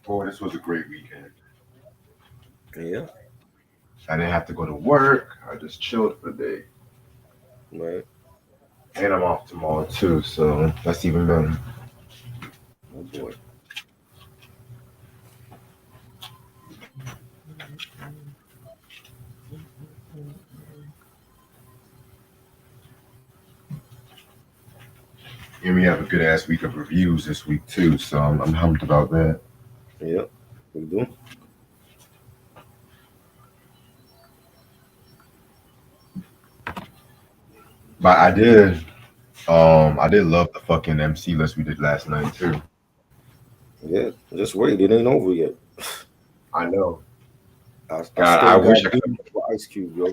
Boy, this was a great weekend. Yeah, I didn't have to go to work. I just chilled for the day. right. And I'm off tomorrow too, so that's even better. Oh boy. And we have a good ass week of reviews this week too, so I'm pumped about that. Yeah, we do. But I did love the fucking MC list we did last night too. Yeah, just wait. It ain't over yet. I know. I God, I still wish got I could. beans over Ice Cube, yo.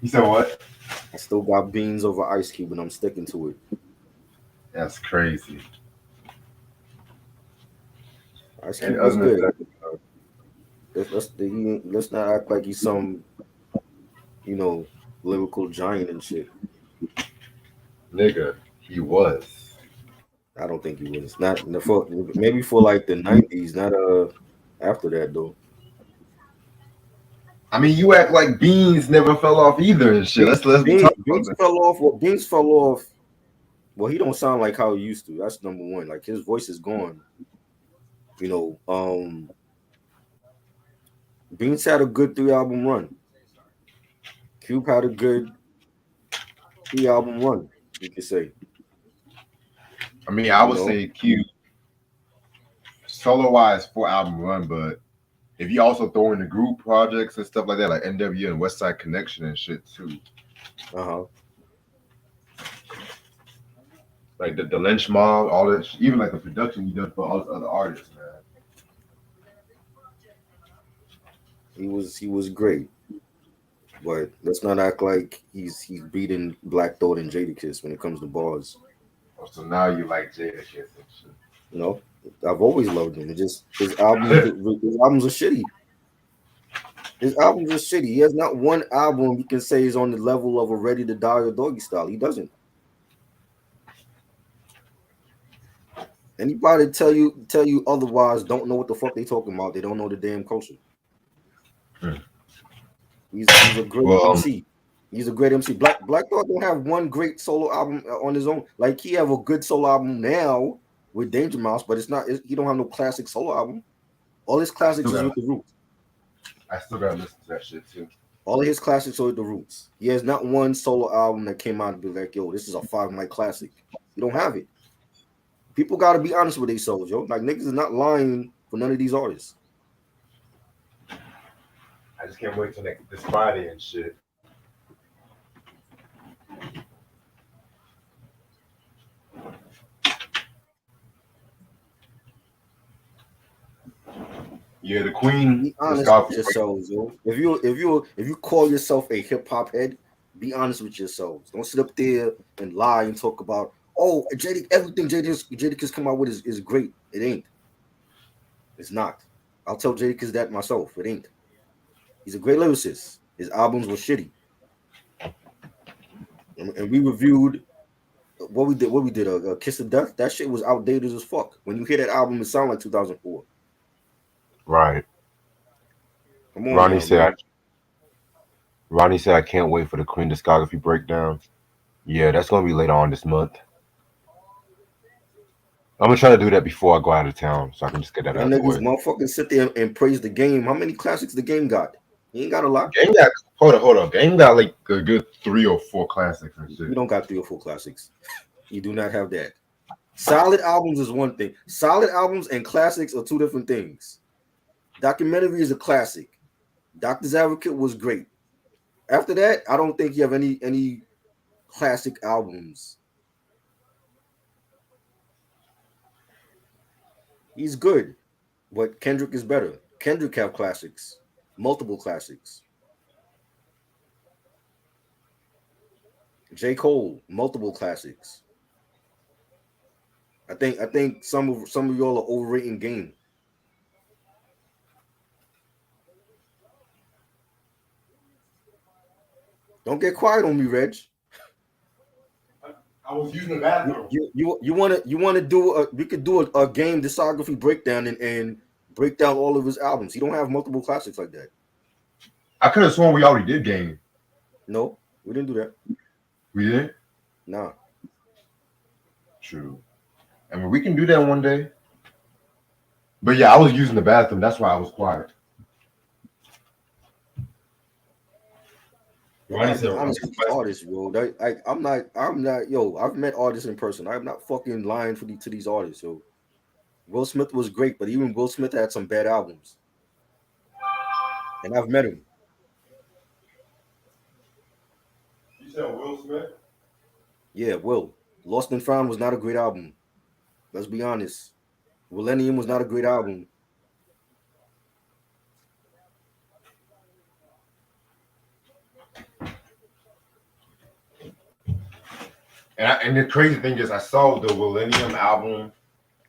You said what? I still got beans over Ice Cube, and I'm sticking to it. That's crazy. Ice And Cube was other than good. that, Let's not act like he's some you know lyrical giant and shit. nigga, he was. I don't think he was. Not for maybe for like the '90s, not after that though. I mean, you act like Beans never fell off either and shit. Let's be talking about Beans that. fell off. Well, Beans fell off. Well, he don't sound like how he used to. That's number one. Like his voice is gone. You know, Beans had a good 3 album run. Cube had a good 3 album run. You could say. I mean, I You would know, say Q solo wise 4 album run, but if you also throw in the group projects and stuff like that, like NW and West Side Connection and shit too, uh-huh. like the Lynch Mob, all that, even like the production he done for all the other artists, man. He was great. But let's not act like he's beating Black Thought and Jadakiss when it comes to bars. Oh, so now you like Jada Kiss and shit. You know, I've always loved him. It just his albums are shitty. His albums are shitty. He has not one album you can say is on the level of a Ready to Die or Doggy Style. He doesn't. Anybody tell you otherwise don't know what the fuck they talking about. They don't know the damn culture. Hmm. He's a great Well, MC. He's a great MC. Black Thought don't have one great solo album on his own. Like he have a good solo album now with Danger Mouse, but he don't have no classic solo album. All his I still classics is got with the Roots. I still gotta listen to that shit too. All of his classics are with the Roots. He has not one solo album that came out and be like, yo, this is a 5 mic classic. You don't have it. People got to be honest with themselves, yo. Like niggas is not lying for none of these artists. I just can't wait till next this Friday and shit. Yeah, the Queen, Be the honest Scarf. with yourselves, yo. If you call yourself a hip hop head, be honest with yourselves. Don't sit up there and lie and talk about everything Jadakiss come out with is great. It ain't. It's not. I'll tell Jadakiss that myself. It ain't. He's a great lyricist. His albums were shitty, and we reviewed what we did. What we did, a Kiss of Death. That shit was outdated as fuck. When you hear that album, it sound like 2004. Right. Come on Ronnie now, said. man. Ronnie said I can't wait for the Queen discography breakdown. Yeah, that's gonna be later on this month. I'm gonna try to do that before I go out of town, so I can just get that Y'all out the niggas way. motherfucking sit there and praise the game. How many classics the game got? He ain't got a lot. Game got hold on. Game got like a good 3 or 4 classics and We shit. don't got 3 or 4 classics. You do not have that. Solid albums is one thing. Solid albums and classics are two different things. Documentary is a classic. Doctor's Advocate was great. After that, I don't think you have any classic albums. He's good, but Kendrick is better. Kendrick have classics, multiple classics. J. Cole, multiple classics. I think some of y'all are overrating Game. Don't get quiet on me, Reg. I was using the bathroom. You want to do we could do a game discography breakdown and break down all of his albums. He don't have multiple classics like that. I could have sworn we already did game. No, we didn't do that. We did? Nah. True. I mean, we can do that one day. But yeah, I was using the bathroom. That's why I was quiet. Honest artists, bro. I'm not. Yo, I've met artists in person. I'm not fucking lying to these artists. So, Will Smith was great, but even Will Smith had some bad albums, and I've met him. You said Will Smith? Yeah, Will. Lost and Found was not a great album. Let's be honest. Millennium was not a great album. And the crazy thing is, I saw the Millennium album.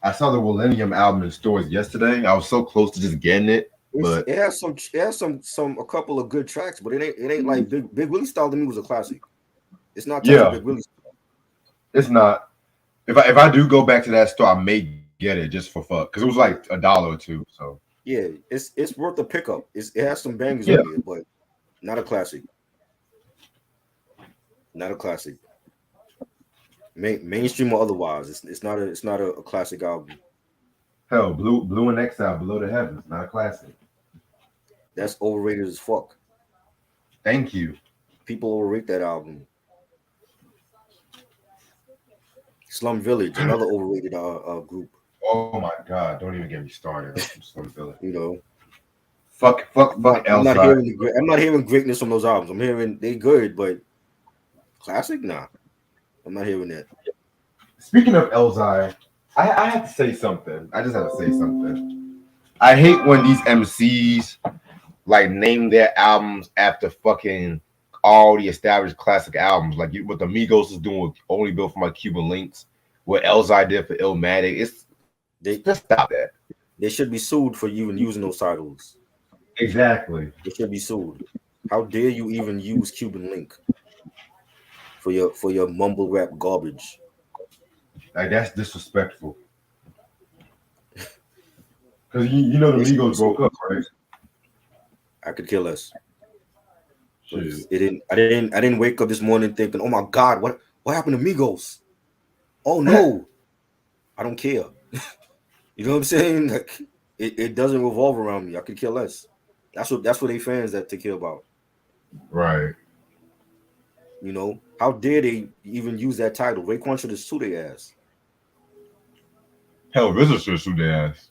I saw the Millennium album in stores yesterday. I was so close to just getting it, but it has a couple of good tracks, but it ain't like Big Willie Style to me was a classic. It's not Big Willie Style. It's not. If I do go back to that store, I may get it just for fuck because it was like $1 or $2. So yeah, it's worth a pickup. It has some bangers on it, but not a classic. Not a classic. Mainstream or otherwise, it's not a classic album. Hell, Blue and Exile, Below the Heavens, not a classic. That's overrated as fuck. Thank you. People overrate that album. Slum Village, another overrated group. Oh my god! Don't even get me started on Slum Village. You know, fuck. I'm not hearing greatness from those albums. I'm hearing they good, but classic, nah. I'm not hearing that. Speaking of Elzai, I have to say something. I just have to say something. I hate when these MCs like name their albums after fucking all the established classic albums, like what the Migos is doing with Only Built for My Cuban Links, what Elzai did for Illmatic. Just stop that. They should be sued for even using those titles. Exactly. They should be sued. How dare you even use Cuban Link for your mumble rap garbage? Like that's disrespectful. Because you know the Migos broke up, right? I could care less. I didn't wake up this morning thinking, oh my god, what happened to Migos? Oh no. I don't care. You know what I'm saying? Like it doesn't revolve around me. I could care less. That's what they fans that take care about. Right. You know, how dare they even use that title? Raekwon should have sued their ass. Hell, RZA should have sued their ass.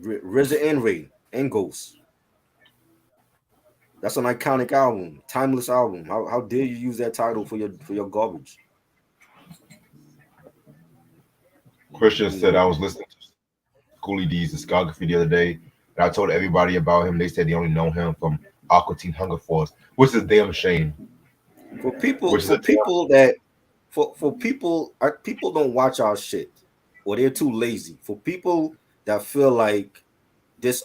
RZA and Ray and Ghost. That's an iconic album, timeless album. How dare you use that title for your garbage? Christian said I was listening to Schoolie D's discography the other day, and I told everybody about him. They said they only know him from Aqua Teen Hunger Force, which is a damn shame. People don't watch our shit, or they're too lazy. For people that feel like this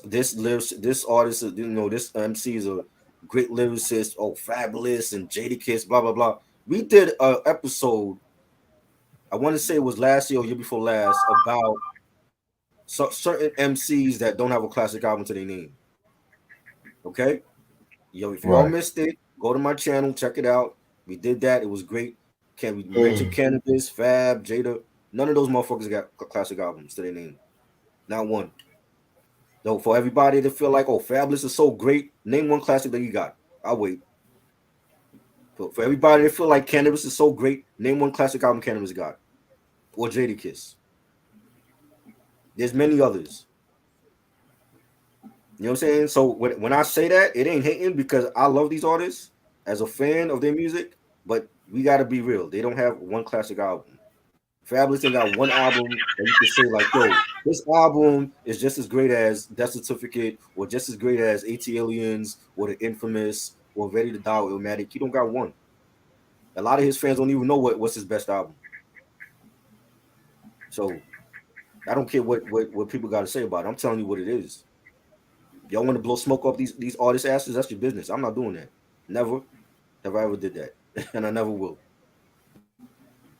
artist, you know, this MC is a great lyricist, fabulous and Jadakiss, blah blah blah. We did an episode, I want to say it was last year or year before last, about certain MCs that don't have a classic album to their name. Okay, if y'all missed it, go to my channel, check it out. We did that. It was great. Can we mention Cannabis, Fab, Jada? None of those motherfuckers got classic albums to their name. Not one. No, for everybody to feel like, Fabulous is so great, name one classic that you got. I'll wait. For everybody to feel like Cannabis is so great, name one classic album Cannabis got. Or Jadakiss. There's many others. You know what I'm saying? So when I say that, it ain't hating because I love these artists as a fan of their music, but we got to be real. They don't have one classic album. Fabulous ain't got one album that you can say like, yo, this album is just as great as Death Certificate or just as great as AT Aliens or The Infamous or Ready to Die or Illmatic. He don't got one. A lot of his fans don't even know what's his best album. So I don't care what people got to say about it. I'm telling you what it is. Y'all want to blow smoke up these artists' asses? That's your business. I'm not doing that. Never have I ever did that, and I never will.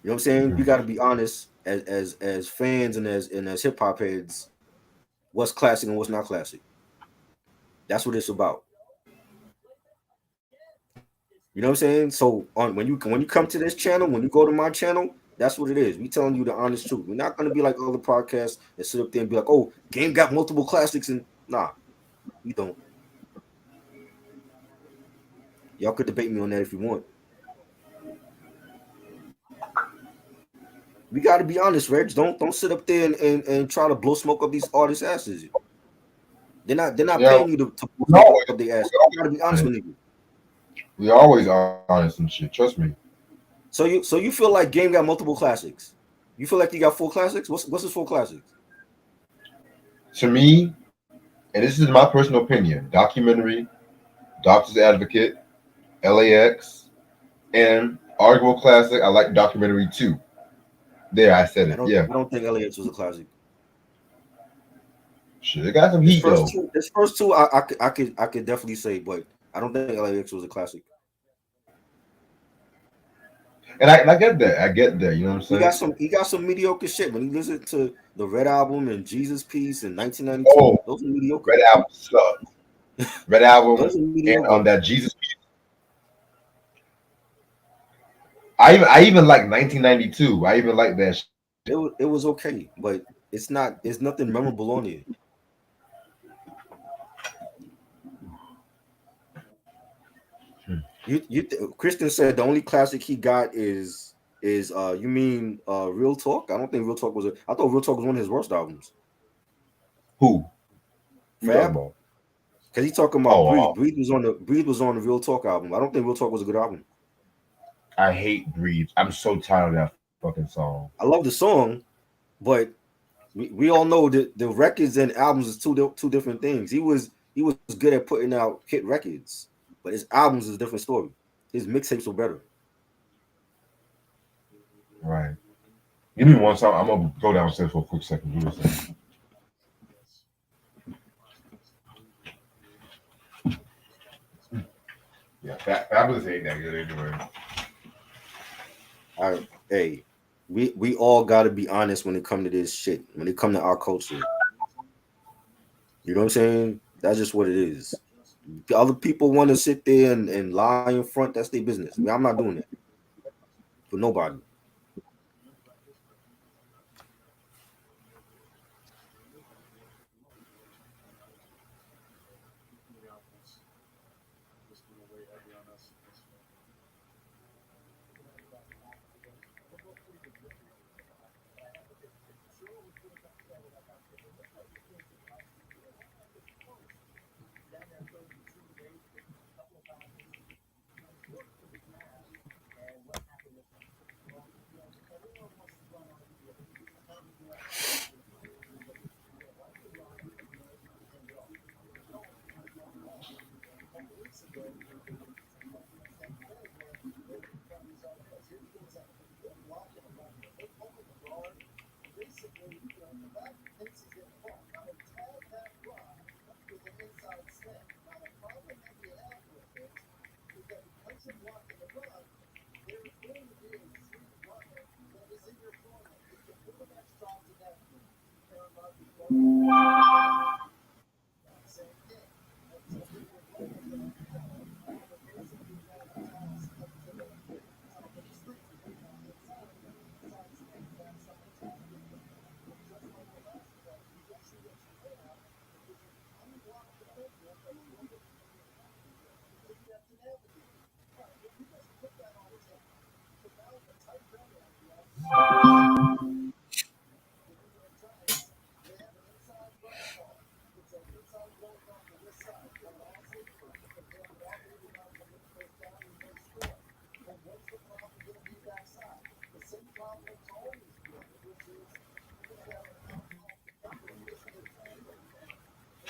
You know what I'm saying? You got to be honest as fans and as hip hop heads. What's classic and what's not classic? That's what it's about. You know what I'm saying? So on when you come to this channel, when you go to my channel, that's what it is. We telling you the honest truth. We're not gonna be like other podcasts and sit up there and be like, "Oh, game got multiple classics," and nah, we don't. Y'all could debate me on that if you want. We got to be honest, Reg. Don't sit up there and try to blow smoke up these artists' asses. They're not Yeah, paying you to blow we smoke always, up their ass. You got to be honest we with niggas. we always honest and shit. Trust me. So you feel like game got multiple classics? You feel like he got 4 classics? What's his 4 classics? To me, and this is my personal opinion, documentary, Doctor's Advocate, LAX, and arguable classic. I like documentary too. There, I said I it. don't Yeah, I don't think LAX was a classic. shit, it got some This heat first though. two, this first two, I could definitely say, but I don't think LAX was a classic. And I get that. I get that. You know what I'm He got saying? some mediocre shit. When you listen to the Red Album and Jesus Piece in 1992, Oh, those are mediocre. Red Album sucked. Red Album Those are and mediocre. that Jesus. I even like 1992. I even like that. It was okay, but it's not. There's nothing memorable on it. Christian said the only classic he got is you mean Real Talk? I don't think Real Talk was a. I thought Real Talk was one of his worst albums. Who? You talking Fab, about? because he talking about Oh, Breathe. Breathe was on the Real Talk album. I don't think Real Talk was a good album. I hate Breathe. I'm so tired of that fucking song. I love the song, but we all know that the records and albums is two different things. He was good at putting out hit records, but his albums is a different story. His mixtapes were better. Right. Give me one song. I'm gonna go downstairs for a quick second. Give me a second. Yeah, Fabulous ain't that good anyway. Hey, we all got to be honest when it come to this shit. When it come to our culture, you know what I'm saying? That's just what it is. Other people want to sit there and lie in front. That's their business. I mean, I'm not doing that for nobody.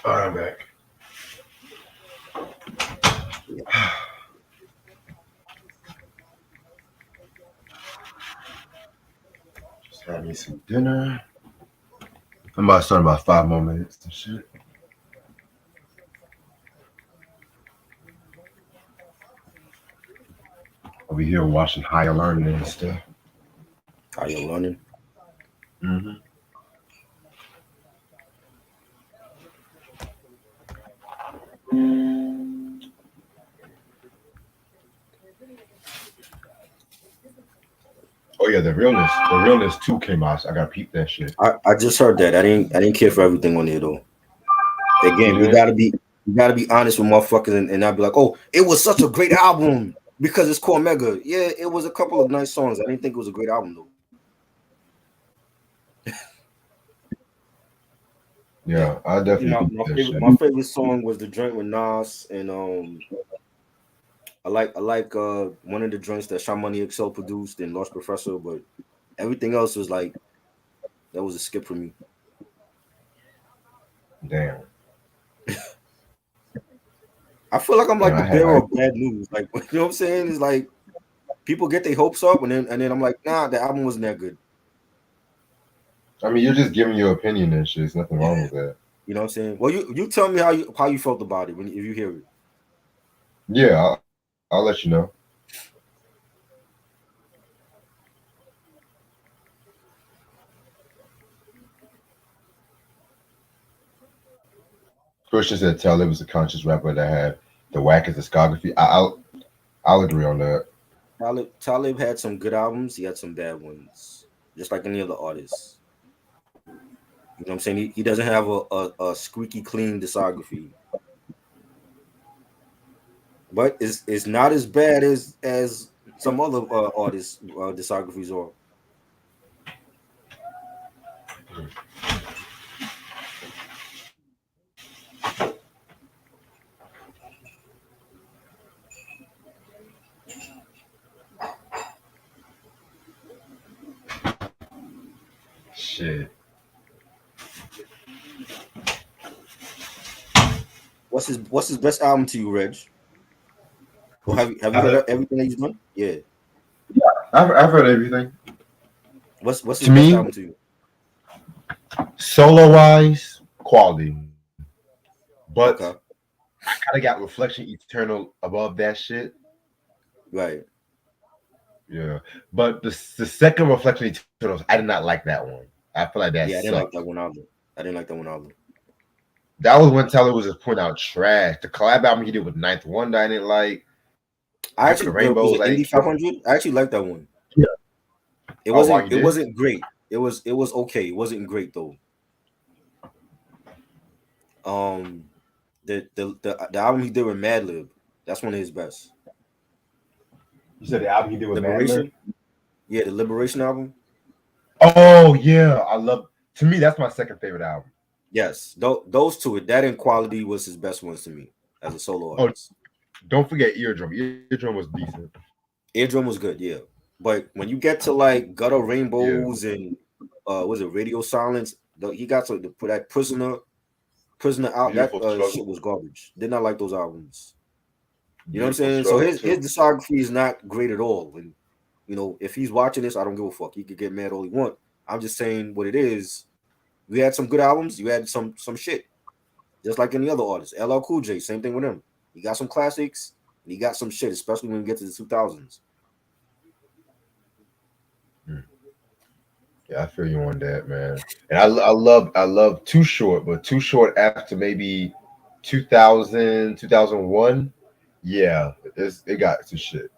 All right, I'm back. Just had me some dinner. I'm about to start in about 5 more minutes and shit. I'll be here watching Higher Learning and stuff. Are you running? Mm-hmm. Oh yeah, the realness 2 came out. So I gotta peep that shit. I just heard that. I didn't care for everything on there though. You Again, did? we gotta be honest with motherfuckers and not be like, oh, it was such a great album because it's called Mega. Yeah, it was a couple of nice songs. I didn't think it was a great album though. Like, Yeah, I definitely peeped that shit. my favorite song was the joint with Nas and I like one of the joints that Shamani XL produced and Lost Professor, but everything else was like that was a skip for me. Damn. I feel like I'm Damn, like the bearer of bad news. Like you know what I'm saying? It's like people get their hopes up and then I'm like, nah, the album wasn't that good. I mean, you're just giving your opinion and shit. There's nothing wrong Yeah. with that. You know what I'm saying? Well, you tell me how you felt about it when if you hear it. Yeah, I'll let you know. Christian said Talib was a conscious rapper that had the wackest discography. I'll agree on that. Talib had some good albums. He had some bad ones, just like any other artist. You know what I'm saying? He doesn't have a squeaky clean discography, but it's not as bad as some other artists' discographies are. Shit. What's his best album to you, Reg? Or have you I, heard everything that he's done? Yeah. I've heard everything. What's his To best me, album to you? solo wise, quality. But Okay. I kind of got Reflection Eternal above that shit. Right. Yeah. But the second Reflection Eternal, I did not like that one. I feel like that Yeah, I didn't like sucked. that one either. I didn't like that one either. That was when Tyler was just putting out trash. The collab album he did with Ninth Wonder, I didn't like. I Gift of actually the was Rainbows, it I Indie didn't care. 500. I actually liked that one. Yeah. It Oh, wow, you did? wasn't great. It was okay. It wasn't great though. Um, the album he did with Madlib, that's one of his best. You said the album he did with Madlib? Liberation, yeah, the Liberation album. Oh yeah, I love. To me, that's my second favorite album. Yes, those two, that and Quality was his best ones to me as a solo Oh, artist. don't forget Eardrum. Eardrum was decent. Eardrum was good, yeah, but when you get to like Gutter Yeah, Rainbows and was it Radio Silence? He got to put that Prisoner out. That Beautiful Struggle. shit was garbage. Did not like those albums. You know what I'm Beautiful saying? So Struggle his too. discography is not great at all. And you know, if he's watching this, I don't give a fuck. He could get mad all he want. I'm just saying what it is. We had some good albums. You had some shit, just like any other artist. LL Cool J, same thing with him. He got some classics. And he got some shit, especially when we get to the 2000s. Hmm. Yeah, I feel you on that, man. And I love Too Short, but Too Short after maybe 2000 2001. Yeah, it got some shit.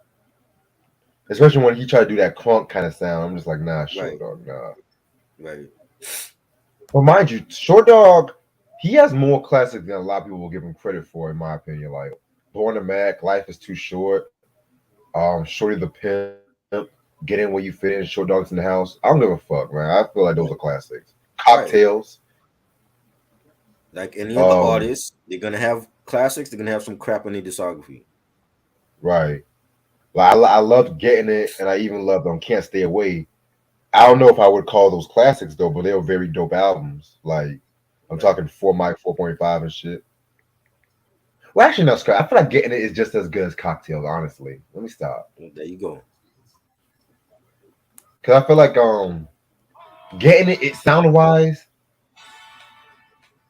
Especially when he tried to do that crunk kind of sound. I'm just like, nah, Short Right, Dog, nah. right. But mind you, Short Dog, he has more classics than a lot of people will give him credit for, in my opinion. Like Born to Mac, Life is Too Short, Shorty the Pimp, Get In Where You Fit In, Short Dogs in the House. I don't give a fuck, man. I feel like those are classics. Right. Cocktails. Like any other Um, artist, they're gonna have classics, they're gonna have some crap in their discography. right. Like I loved Getting It, and I even loved Can't Stay Away. I don't know if I would call those classics though, but they were very dope albums. Like I'm Right. talking 4 Mic 4.5 and shit. Well, actually, no, Scott. I feel like Getting It is just as good as Cocktails. Honestly, let me stop Well, there you go. because I feel like Getting It, it sound wise,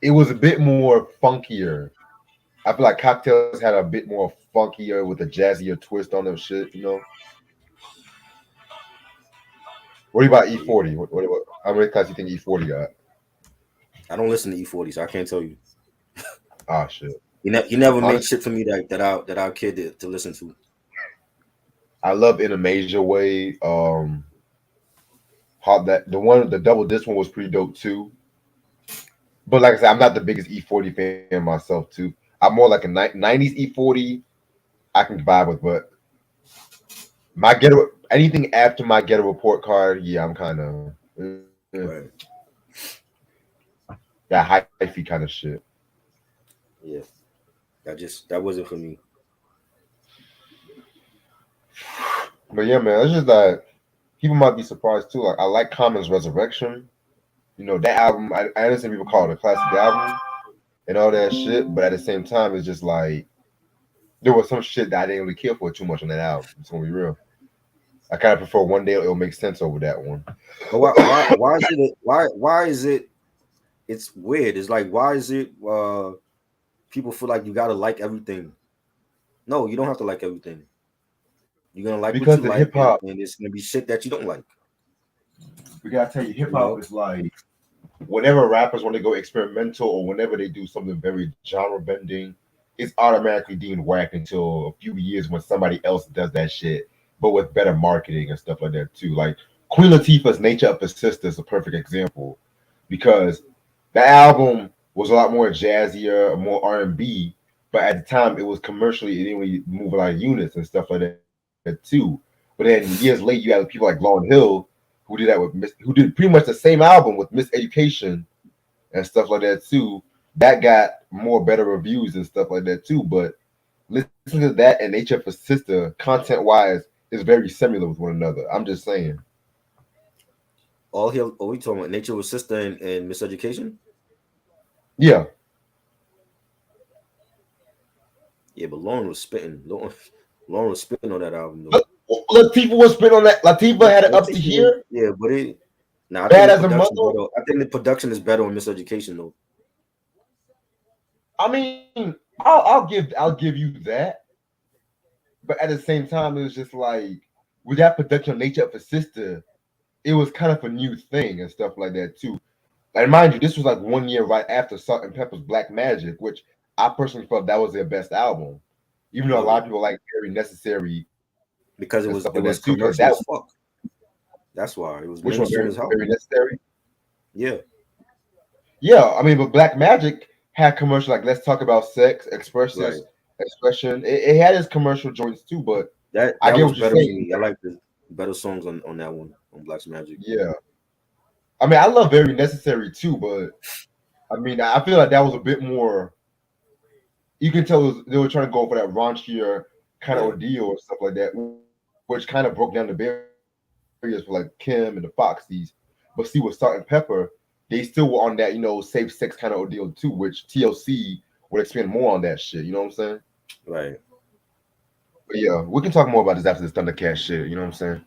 it was a bit more funkier. I feel like Cocktails had a bit more funkier with a jazzier twist on them shit. You know? What about Yeah. E40? What how many class you think E40 got? I don't listen to E40, so I can't tell you. Ah, shit. He never made Honestly, shit for me that I cared to listen to. I love In a Major Way. How that the double disc one was pretty dope too. But like I said, I'm not the biggest E40 fan myself too. I'm more like a 90s E40 I can vibe with, but my ghetto anything after my ghetto report card, yeah, I'm kind of Right. that hyphy kind of shit. Yeah. That wasn't for me. But yeah, man, it's just that people might be surprised too. Like I like Common's Resurrection. That album. I understand people call it a classic album and all that shit, but at the same time, it's just like there was some shit that I didn't really care for too much on that album. It's gonna be real. I kind of prefer One Day It'll Make Sense over that one. But why is it why is it it's weird. It's like why is it people feel like you gotta like everything? No, you don't have to like everything. You're gonna like what Because you the like, hip hop, and it's gonna be shit that you don't like. we gotta tell you, hip You hop know? is like whenever rappers want to go experimental or whenever they do something very genre bending, it's automatically deemed whack until a few years when somebody else does that shit, but with better marketing and stuff like that too. Like Queen Latifah's Nature of His Sister is a perfect example because the album was a lot more jazzier, more R&B, but at the time it was commercially it didn't really move a lot of units and stuff like that too. But then years later, you have people like Lauryn Hill who did that with who did pretty much the same album with Miseducation and stuff like that too. That got more better reviews and stuff like that too. But listen to that and Nature of a Sister, content wise, is very similar with one another. I'm just saying. All here, are we talking about Nature with Sister and Miseducation? Yeah. Yeah, but Lauren was spitting. Lauren was spitting on that album though. Look, Latifah was spit on that. Latifah had it up to here. Yeah, but it. Nah, I think Bad the as a mother. production better. I think the production is better on Miseducation though. I mean, I'll give you that. But at the same time, it was just like with that production Nature of a Sister, it was kind of a new thing and stuff like that too. Like mind you, this was like 1 year right after Salt and Pepper's Black Magic, which I personally felt that was their best album. Even though a Really? lot of people like Very Necessary and stuff Because like that it too, was because that commercial as fuck. That's why it was which one mainstream very as hell. very necessary. Yeah, Yeah, I mean, but Black Magic had commercial like Let's Talk About Sex, right. Expression. It had its commercial joints too, but I That get was what you're better for saying. me. I like the better songs on that one on Black's Magic. Yeah, I mean, I love Very Necessary too, but I mean, I feel like that was a bit more. You can tell they were trying to go for that raunchier kind of Yeah, ordeal or stuff like that, which kind of broke down the barriers for like Kim and the Foxies. But see, with Salt and Pepper, they still were on that, safe sex kind of ordeal too, which TLC would expand more on that shit. You know what I'm saying? right. But yeah, we can talk more about this after this Thundercat shit. You know what I'm saying?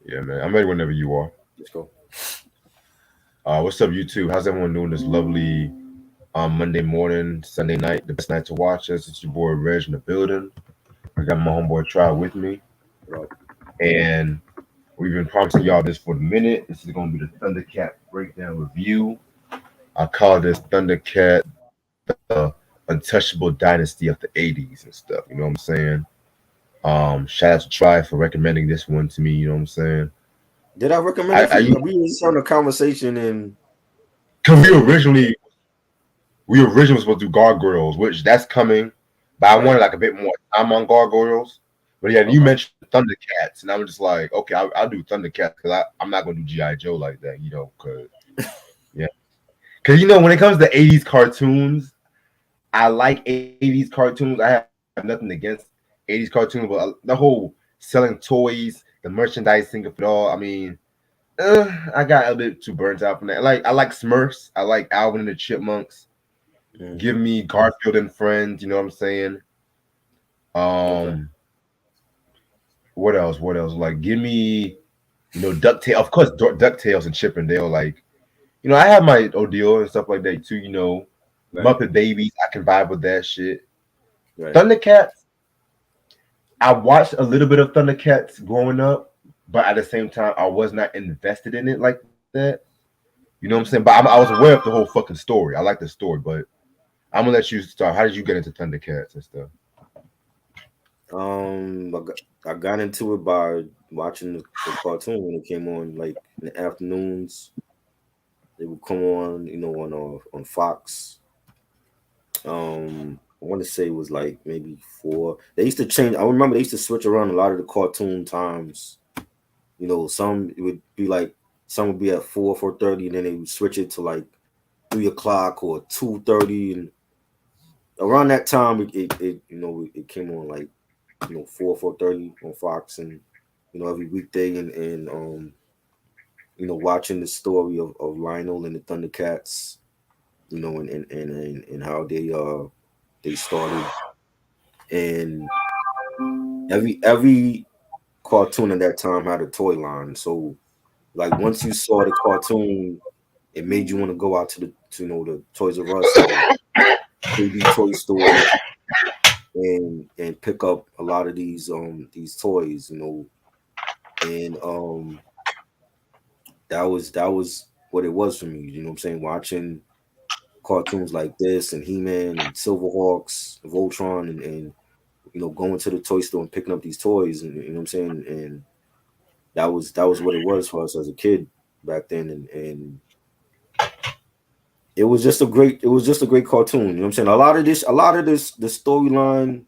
Yeah, man. I'm ready whenever you are. Let's go. What's up, YouTube? How's everyone doing this lovely Monday morning, Sunday night, the best night to watch us? It's your boy Reg in the building. I got my homeboy Try with me. What up? And we've been promising y'all this for a minute. This is going to be the Thundercat breakdown review. I call this Thundercat the Untouchable Dynasty of the 80s and stuff. You know what I'm saying? Shout out to Try for recommending this one to me. You know what I'm saying? Did I recommend it for you? We was having a conversation and Because we originally supposed to do Gargoyles, which that's coming, but I wanted like a bit more time on Gargoyles. But yeah, you mentioned Thundercats, and I'm just like, okay, I'll do Thundercats because I'm not gonna do GI Joe like that, because yeah, because when it comes to '80s cartoons, I like '80s cartoons. I have nothing against '80s cartoons, but the whole selling toys, the merchandising of it all. I mean, I got a bit too burnt out from that. Like I like Smurfs, I like Alvin and the Chipmunks. Give me Garfield and Friends. You know what I'm saying? okay. What else? What else? Like, give me, DuckTales. Of course, DuckTales and Chip and Dale. Like, I have my Odile and stuff like that too. Right. Muppet Babies. I can vibe with that shit. Right. Thundercats. I watched a little bit of Thundercats growing up, but at the same time, I was not invested in it like that. You know what I'm saying? But I was aware of the whole fucking story. I like the story, but I'm gonna let you start. How did you get into Thundercats and stuff? I got into it by watching the cartoon when it came on, like in the afternoons. They would come on, on Fox. I want to say it was like maybe four. They used to change. I remember they used to switch around a lot of the cartoon times. Some it would be like some would be at 4:30, and then they would switch it to like 3 o'clock or 2:30, and around that time it came on like 4:30 on Fox, and every weekday, and watching the story of Lionel and the Thundercats, and how they started, and every cartoon at that time had a toy line. So like once you saw the cartoon, it made you want to go out to the Toys R Us or KB toy stores and pick up a lot of these toys, and that was what it was for me. You know what I'm saying? Watching cartoons like this and He-Man and Silverhawks, Voltron, and going to the toy store and picking up these toys, and you know what I'm saying, and that was what it was for us as a kid back then, and it was just a great cartoon. You know what I'm saying? A lot of this the storyline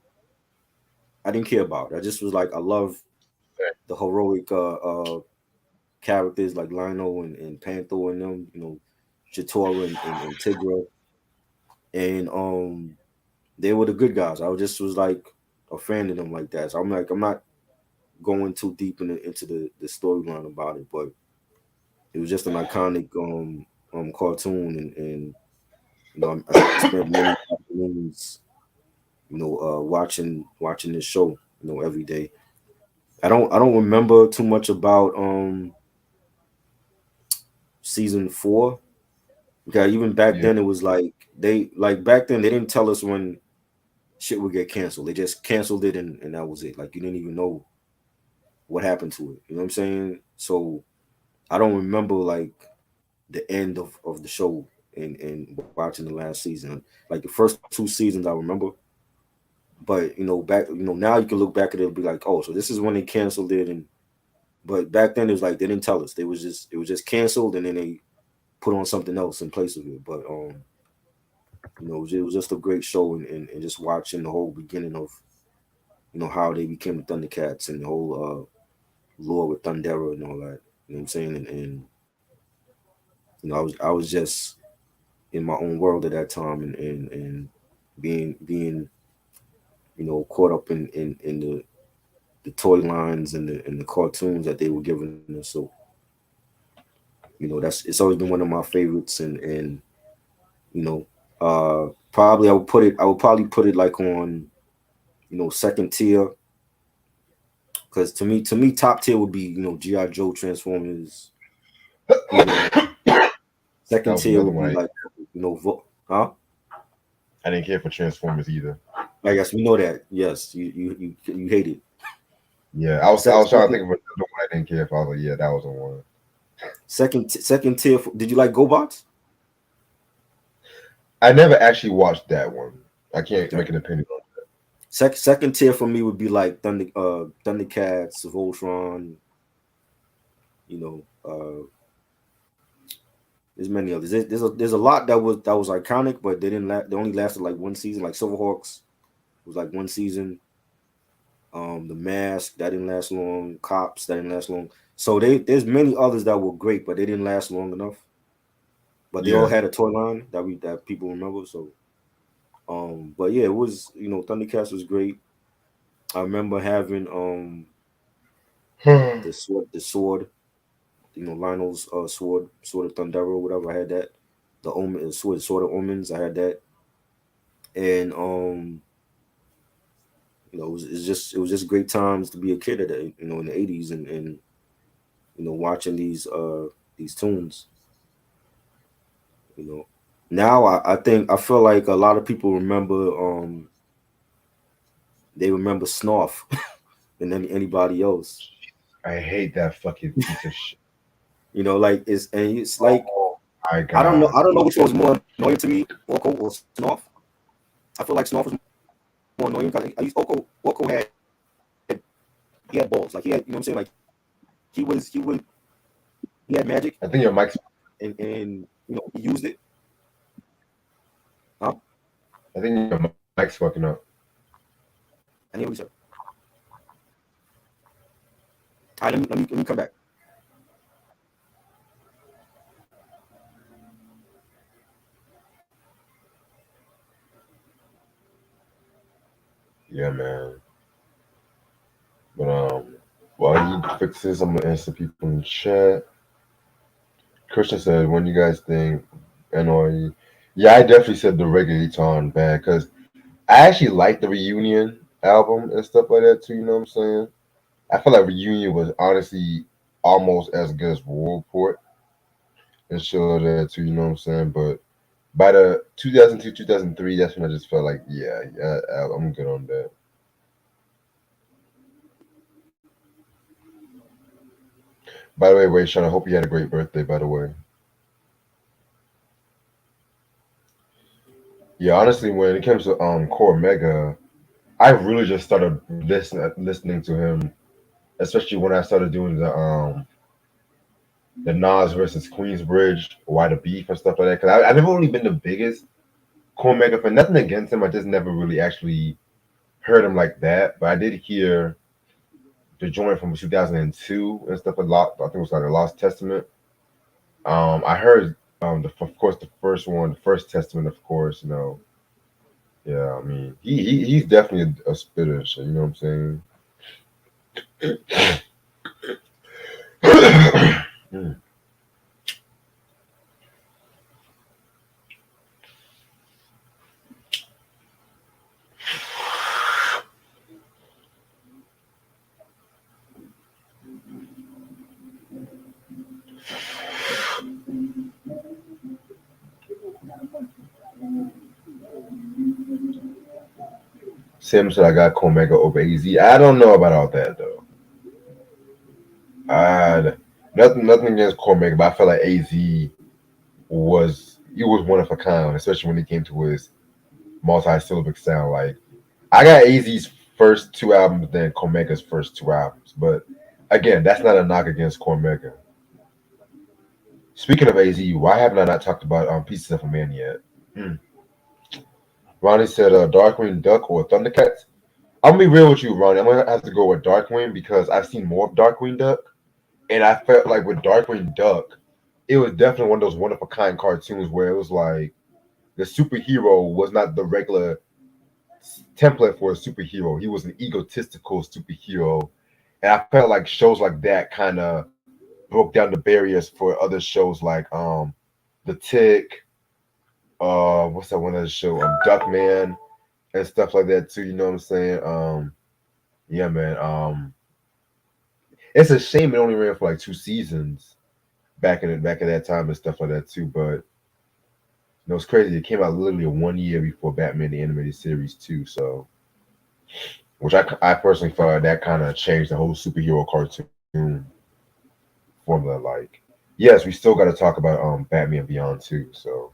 I didn't care about. I just was like, I love the heroic characters like Lionel and Panther and them, Jatora and Tigra, and they were the good guys. I was like a fan of them like that. So I'm not going too deep into the storyline about it, but it was just an iconic cartoon, and I spent many afternoons watching this show every day. I don't remember too much about season 4. Okay, even back Yeah, then it was like back then they didn't tell us when shit would get canceled. They just canceled it, and that was it. Like you didn't even know what happened to it. You know what I'm saying? So I don't remember like the end of the show and watching the last season. Like the first 2 seasons I remember, but back now you can look back at it and be like, oh, so this is when they canceled it, and but back then it was like they didn't tell us. It was just canceled, and then they put on something else in place of it. But it was just a great show, and just watching the whole beginning of how they became the Thundercats and the whole lore with Thundera and all that. You know what I'm saying? And I was just in my own world at that time, and being caught up in the toy lines and the cartoons that they were giving us. So that's it's always been one of my favorites, and you know probably I would probably put it like on second tier, because to me top tier would be GI Joe, Transformers, He-Man. that Second was tier another would be one. like huh. I didn't care for Transformers either. I guess we know that. Yes, you hate it. Yeah, I was trying to Second think of another one I didn't care for. I was like, yeah, that was the one. second tier. Did you like GoBots? I never actually watched that one. I can't Okay. make an opinion on Second tier for me would be like Thundercats, Voltron. You know, there's many others. There's a lot that was iconic, but they only lasted like one season. Like Silverhawks was like one season. The Mask that didn't last long. Cops that didn't last long. So there's many others that were great, but they didn't last long enough. But they all it. had a toy line that people remember. So but yeah, it was Thundercats was great. I remember having Yeah. the sword, Lionel's sword of Thundera or whatever. I had that. The Omen sword of Omens. I had that, and it was just great times to be a kid at in the 80s, and watching these tunes. You know, now I feel like a lot of people remember they remember Snarf and then anybody else. I hate that fucking piece of shit. You know, like it's like Oh my I don't know. god. I don't know which one was more annoying to me, Orko or Snuff. I feel like Snuff was more annoying because at least Orko he had balls. Like he had, you know what I'm saying? Like he had magic I think your mic's and you know he used it. Huh? I think your mic's fucking up. And he always said, all right, let me come back. Yeah, man. But while he fixes, I'm gonna answer people in the chat. Christian said, "When you guys think NOE?" Yeah, I definitely said the reggaeton band because I actually like the Reunion album and stuff like that too. You know what I'm saying? I feel like Reunion was honestly almost as good as War Report and shit like that too. You know what I'm saying? But by the 2002, 2003, that's when I just felt like, yeah, I'm good on that. By the way, Ray Sean, I hope you had a great birthday. By the way, yeah, honestly, when it comes to Core Mega, I really just started listening to him, especially when I started doing the Nas versus Queensbridge, Why the Beef and stuff like that. Because I never really been the biggest Core Mega fan. Nothing against him, I just never really actually heard him like that. But I did hear the joint from 2002 and stuff a lot. I think it was like the Lost Testament. I heard of course the first one, the First Testament, of course. You know, yeah. I mean, he's definitely a spitter. So you know what I'm saying? Mm. Sim said I got Comega over AZ. I don't know about all that though. Uh, nothing against Cormac, but I felt like AZ was one of a kind, especially when it came to his multi-syllabic sound. Like I got AZ's first two albums, then Cormega's first two albums. But again, that's not a knock against Cormega. Speaking of AZ, why haven't I not talked about Pieces of a Man yet? Hmm. Ronnie said Darkwing Duck or Thundercats. I'm gonna be real with you, Ronnie. I'm gonna have to go with Darkwing because I've seen more of Darkwing Duck. And I felt like with Darkwing Duck, it was definitely one of those one of a kind cartoons where it was like the superhero was not the regular template for a superhero. He was an egotistical superhero. And I felt like shows like that kind of broke down the barriers for other shows like The Tick, what's that one other show? Duckman and stuff like that too, you know what I'm saying? Yeah, man. It's a shame it only ran for like 2 seasons back at that time and stuff like that too. But no, it's crazy. It came out literally 1 year before Batman the Animated Series too. So, which I personally thought that kind of changed the whole superhero cartoon formula. Like, yes, we still got to talk about Batman Beyond too. So,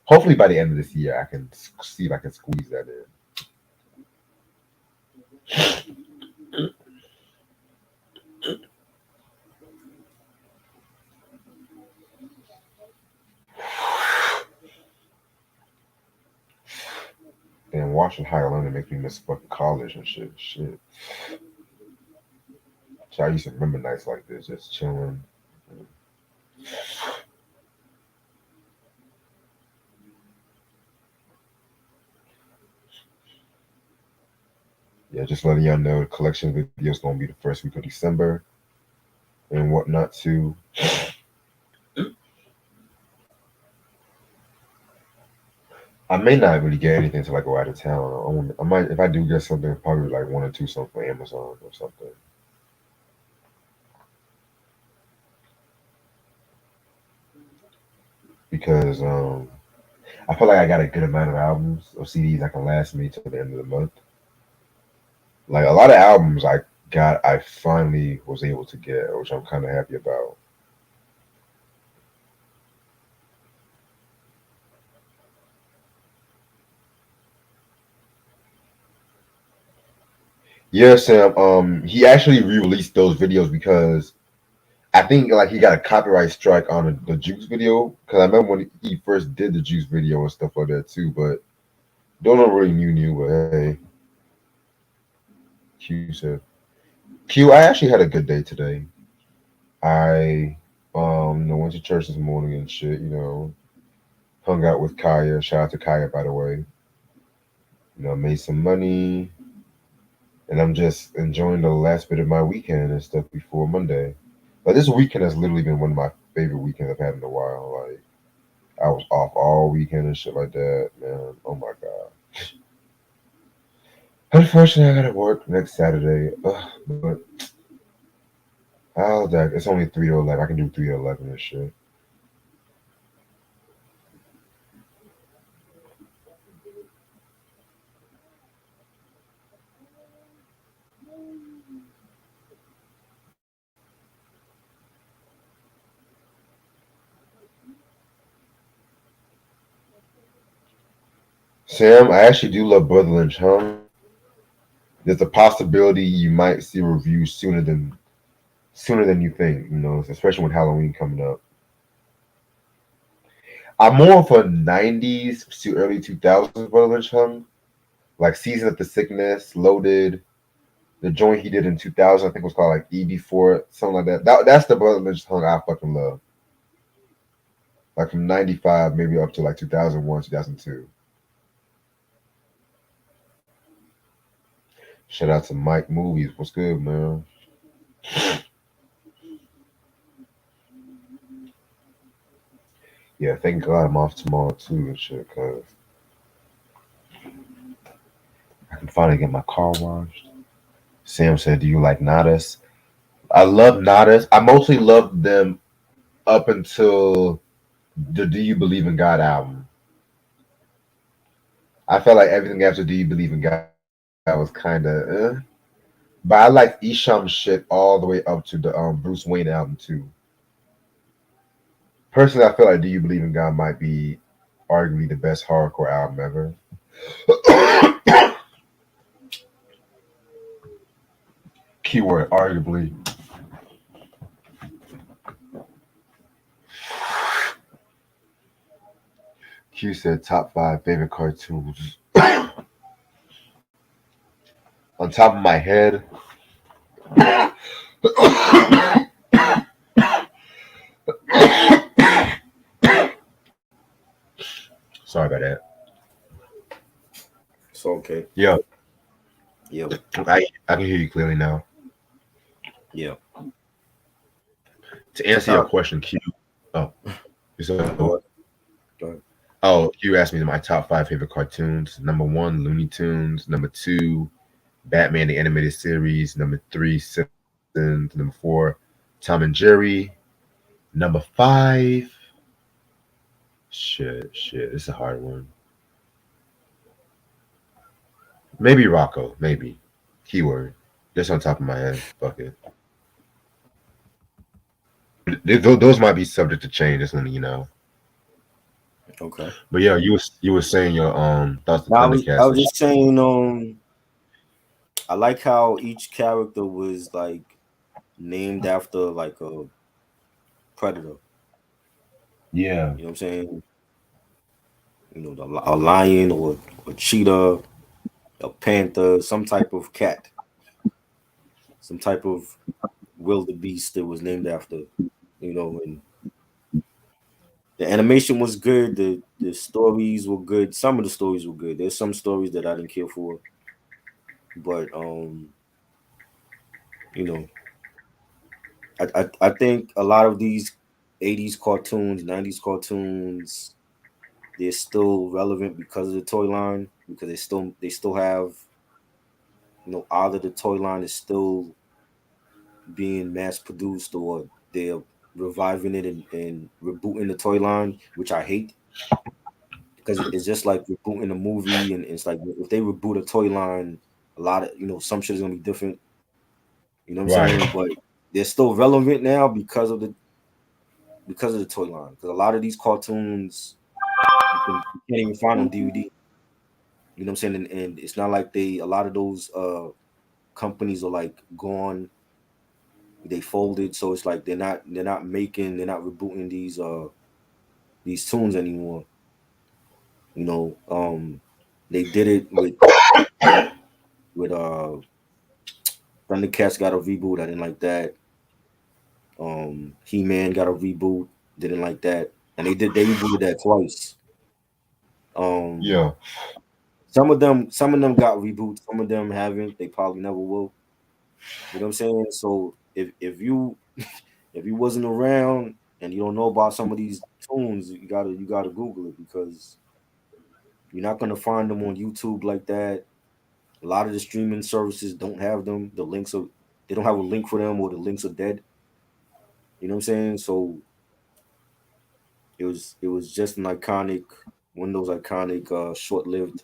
hopefully by the end of this year, I can see if I can squeeze that in. Then watching Highlander makes me miss fucking college and shit. Shit. So I used to remember nights like this, just chilling. Yeah, just letting y'all know the collection video is gonna be the first week of December and whatnot too. I may not really get anything till I go out of town. I might, if I do get something, probably like one or two something from Amazon or something. Because I feel like I got a good amount of albums or CDs that can last me till the end of the month. Like a lot of albums, I got, I finally was able to get, which I'm kind of happy about. Yeah, Sam. He actually re-released those videos because I think like he got a copyright strike on the Juice video. Because I remember when he first did the Juice video and stuff like that too. But don't know really new. But hey, Q said, Q. I actually had a good day today. I went to church this morning and shit. Hung out with Kaya. Shout out to Kaya, by the way. Made some money, and I'm just enjoying the last bit of my weekend and stuff before Monday. Like this weekend has literally been one of my favorite weekends I've had in a while. Like I was off all weekend and shit like that, man. Oh my god. Unfortunately, I gotta work next Saturday, but I'll that. It's only 3 to 11. I can do 3 to 11 and shit. Sam, I actually do love Brother Lynch Hung. There's a possibility you might see reviews sooner than you think. Especially with Halloween coming up. I'm more of a '90s to early 2000s Brother Lynch Hung, like Season of the Sickness, Loaded. The joint he did in 2000, I think was called like EB4, something like that. That's the Brother Lynch Hung I fucking love. Like from '95 maybe up to like 2001, 2002. Shout out to Mike Movies. What's good, man? Yeah, thank God I'm off tomorrow too and shit, cause I can finally get my car washed. Sam said, "Do you like Nadas?" I love Nadas. I mostly loved them up until the "Do You Believe in God" album. I felt like everything after "Do You Believe in God" was kind of, but I liked Isham's shit all the way up to the Bruce Wayne album too. Personally, I feel like "Do You Believe in God" might be arguably the best hardcore album ever. Keyword arguably. Q said top five favorite cartoons. On top of my head, sorry about that. It's okay. Yeah, Yeah, I can hear you clearly now. yeah. To answer your Top. question, Q. Oh, you said what? Go ahead. Go ahead. Oh, Q asked me my top five favorite cartoons. Number one, Looney Tunes. Number two, Batman the Animated Series. Number three, Simpsons. Number four, Tom and Jerry. Number five, shit. It's a hard one. Maybe Rocco. Maybe. Keyword. Just on top of my head. Fuck it. Those might be subject to change. Just letting. Okay. But yeah, you were saying your thoughts to Now I Thundercats was and shit. just saying, I like how each character was like named after like a predator. Yeah. You know what I'm saying? A lion or a cheetah, a panther, some type of cat, some type of wildebeest that was named after. And the animation was good. The stories were good. Some of the stories were good. There's some stories that I didn't care for, but you know, I think a lot of these '80s cartoons, '90s cartoons, they're still relevant because of the toy line. Because they still have either the toy line is still being mass produced or they're reviving it and rebooting the toy line, which I hate because it's just like rebooting a movie, and it's like if they reboot a toy line, a lot of some shit is gonna be different. You know what I'm saying? Right. But they're still relevant now because of the toy line. Because a lot of these cartoons you can't even find on DVD. You know what I'm saying? And it's not like a lot of those companies are like gone, they folded, so it's like they're not rebooting these tunes anymore. You know, they did it with Thundercats got a reboot. I didn't like that. He-Man got a reboot. Didn't like that. And they rebooted that twice. Um, Yeah. some of them got reboots. Some of them haven't. They probably never will. You know what I'm saying? So if you if you wasn't around and you don't know about some of these tunes, you gotta Google it because you're not gonna find them on YouTube like that. A lot of the streaming services don't have them. They don't have a link for them, or the links are dead. You know what I'm saying? So it was just an iconic, one of those iconic short-lived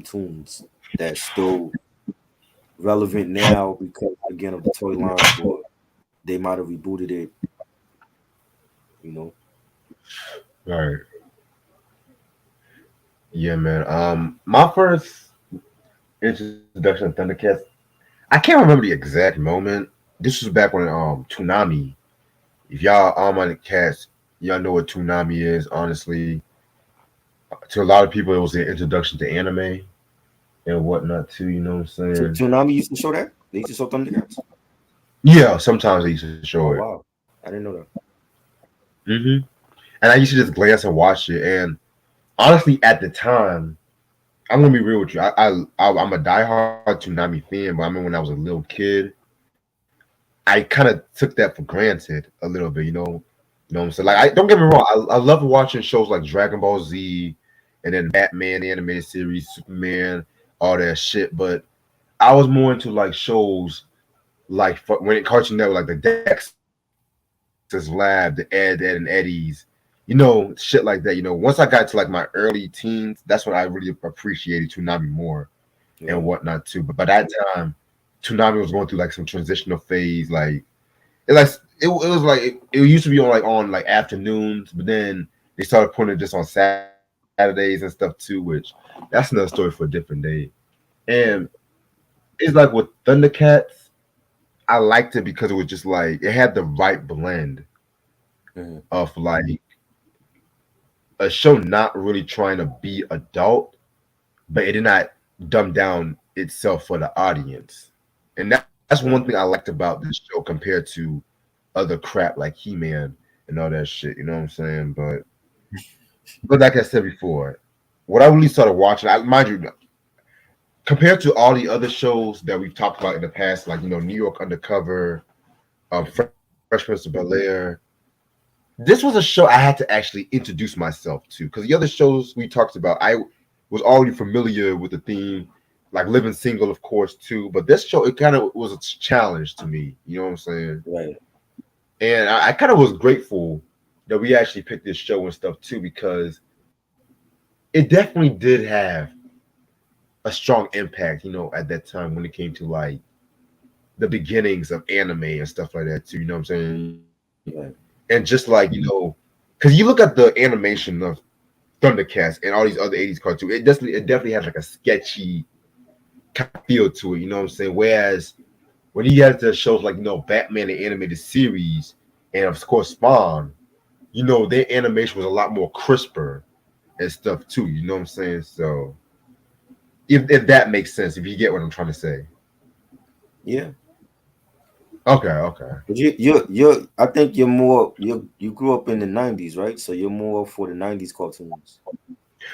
tunes that's still relevant now because again of the toy line, but they might have rebooted it, you know. Right. Yeah, man. My first introduction to Thundercats, I can't remember the exact moment. This was back when Toonami. If y'all on the cast, y'all know what Toonami is. Honestly, to a lot of people, it was their introduction to anime and whatnot too. You know what I'm saying? Toonami used to show that. They used to show Thundercats. Yeah. Sometimes they used to show Oh it. wow, I didn't know that. And I used to just glance and watch it. And honestly, at the time, I'm gonna be real with you. I'm a diehard Toonami fan, but I remember when I was a little kid, I kind of took that for granted a little bit. You know what I'm saying? Like, I don't get me wrong. I love watching shows like Dragon Ball Z, and then Batman the animated series, Superman, all that shit. But I was more into like shows like when it Cartoon Network, like the Dexter's Lab, the Ed and Eddie's, shit like that. Once I got to like my early teens, that's when I really appreciated Toonami more and Yeah, whatnot too. But by that time, Toonami was going through like some transitional phase. Like it like it was like it used to be on like afternoons, but then they started putting it just on Saturdays and stuff too. Which that's another story for a different day. And it's like with Thundercats, I liked it because it was just like it had the right blend mhm, of like a show not really trying to be adult, but it did not dumb down itself for the audience. And that's one thing I right. liked about this show compared to other crap like He-Man and all that shit. You know what I'm saying? But like I said before, what I really started watching, mind you, compared to all the other shows that we've talked about in the past, like New York Undercover, Fresh Prince of Bel Air, this was a show I had to actually introduce myself to because the other shows we talked about, I was already familiar with the theme, like Living Single, of course, too. But this show, it kind of was a challenge to me. You know what I'm saying? Right. And I kind of was grateful that we actually picked this show and stuff too because it definitely did have a strong impact. At that time when it came to like the beginnings of anime and stuff like that too. You know what I'm saying? And Right. just like because you look at the animation of Thundercats and all these other '80s cartoons, it definitely has like a sketchy kind of feel to it. You know what I'm saying? Whereas when you get to shows like Batman the animated series and of course Spawn, their animation was a lot more crisper and stuff too. You know what I'm saying? So if that makes sense, if you get what I'm trying to say. Yeah. Okay, okay. But you I think you're more you grew up in the '90s, right? So you're more for the '90s cartoons.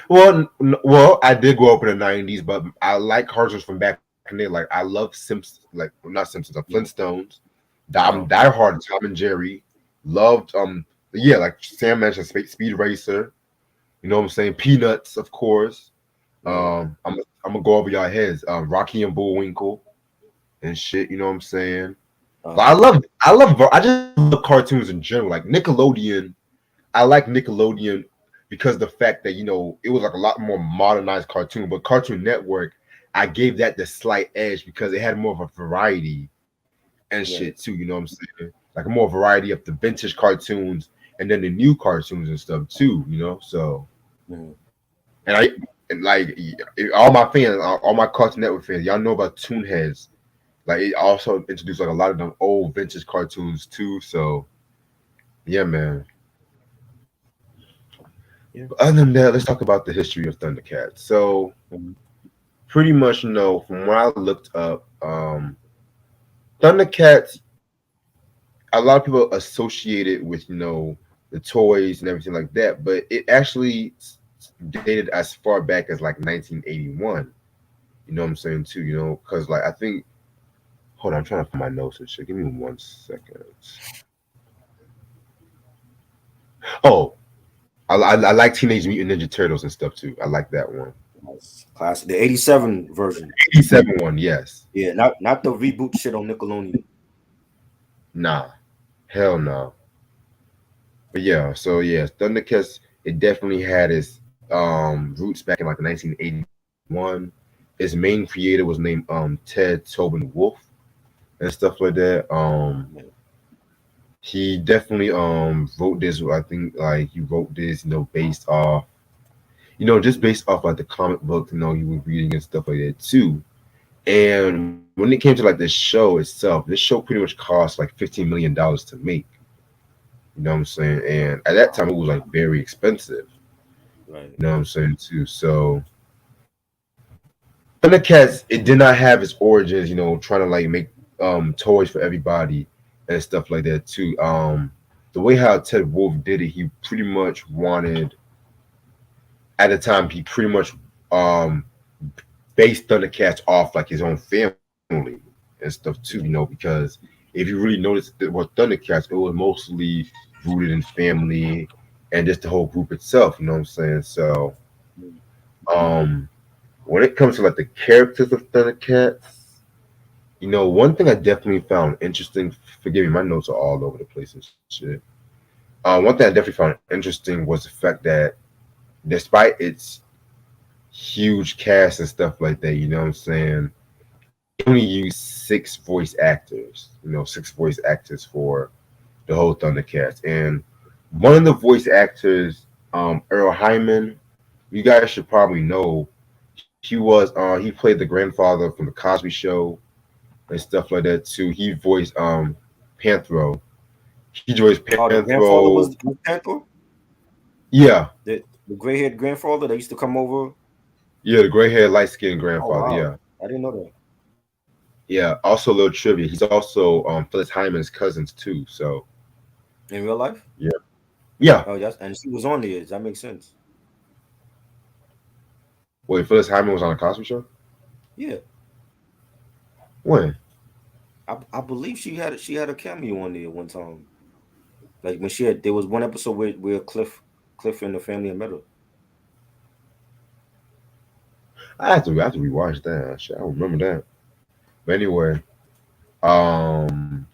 Well, I did grow up in the '90s, but I like cartoons from back in there. Like I love Simpsons, like well, not Simpsons, Yeah. Flintstones. I'm Uh-huh. diehard Tom and Jerry. Loved yeah, like Sam mentioned, Speed Racer. You know what I'm saying? Peanuts, of course. Right. I'm gonna go over y'all heads. Rocky and Bullwinkle and shit. You know what I'm saying? But Uh-huh. I just love cartoons in general. Like Nickelodeon, I like Nickelodeon because the fact that it was like a lot more modernized cartoon, but Cartoon Network, I gave that the slight edge because it had more of a variety and shit too. You know what I'm saying? Like a more variety of the vintage cartoons and then the new cartoons and stuff too. You know, so and I and like all my fans, all my Cartoon Network fans, y'all know about Toonheads. Like it also introduced like a lot of them old vintage cartoons too. So yeah, man. Yeah. But other than that, let's talk about the history of Thundercats. So pretty much, from what I looked up, Thundercats, a lot of people associate it with, the toys and everything like that, but it actually dated as far back as like 1981. You know what I'm saying too? Because like I think, hold on, I'm trying to find my notes and shit. Give me 1 second. Oh, I like Teenage Mutant Ninja Turtles and stuff too. I like that one. Nice. Classic. The 87 version. 87 one, yes. Yeah, not the reboot shit on Nickelodeon. Nah, hell no. But yeah, so yeah, Thundercats, it definitely had its roots back in like 1981. Its main creator was named Ted Tobin Wolf and stuff like that. He definitely wrote this. I think like he wrote this, based off, just based off like the comic book, he was reading and stuff like that too. And when it came to like the show itself, this show pretty much cost like $15 million to make. You know what I'm saying? And at that time, it was like very expensive. Right. You know what I'm saying too. So Thundercats, it did not have its origins. Trying to like make toys for everybody and stuff like that too. The way how Ted Wolf did it, he pretty much wanted. At the time, he pretty much based Thundercats off like his own family and stuff too. Because if you really notice what Thundercats, it was mostly rooted in family and just the whole group itself. You know what I'm saying? So, when it comes to like the characters of Thundercats, one thing I definitely found interesting. Forgive me, my notes are all over the place and shit. One thing I definitely found interesting was the fact that despite its huge cast and stuff like that, you know what I'm saying, they only used six voice actors. Six voice actors for the whole Thundercats, and one of the voice actors, Earl Hyman, you guys should probably know. He played the grandfather from the Cosby Show and stuff like that too. He voiced Panthro. He voiced Oh, the grandfather Panthro. was Panther? Yeah. The gray haired grandfather that used to come over? Yeah, the gray haired, light skinned Oh, grandfather. wow. Yeah. I didn't know that. Yeah. Also a little trivia. He's also Phyllis Hyman's cousins too. So In real life? yeah. Yeah. Oh, yes. And she was on there. Does that make sense? Wait, Phyllis Hyman was on a Cosby Show? Yeah. When? I believe she had a cameo on there one time. Like when there was one episode where Cliff and the family met her. I have to rewatch that. Shit, I don't remember that. But anyway, um,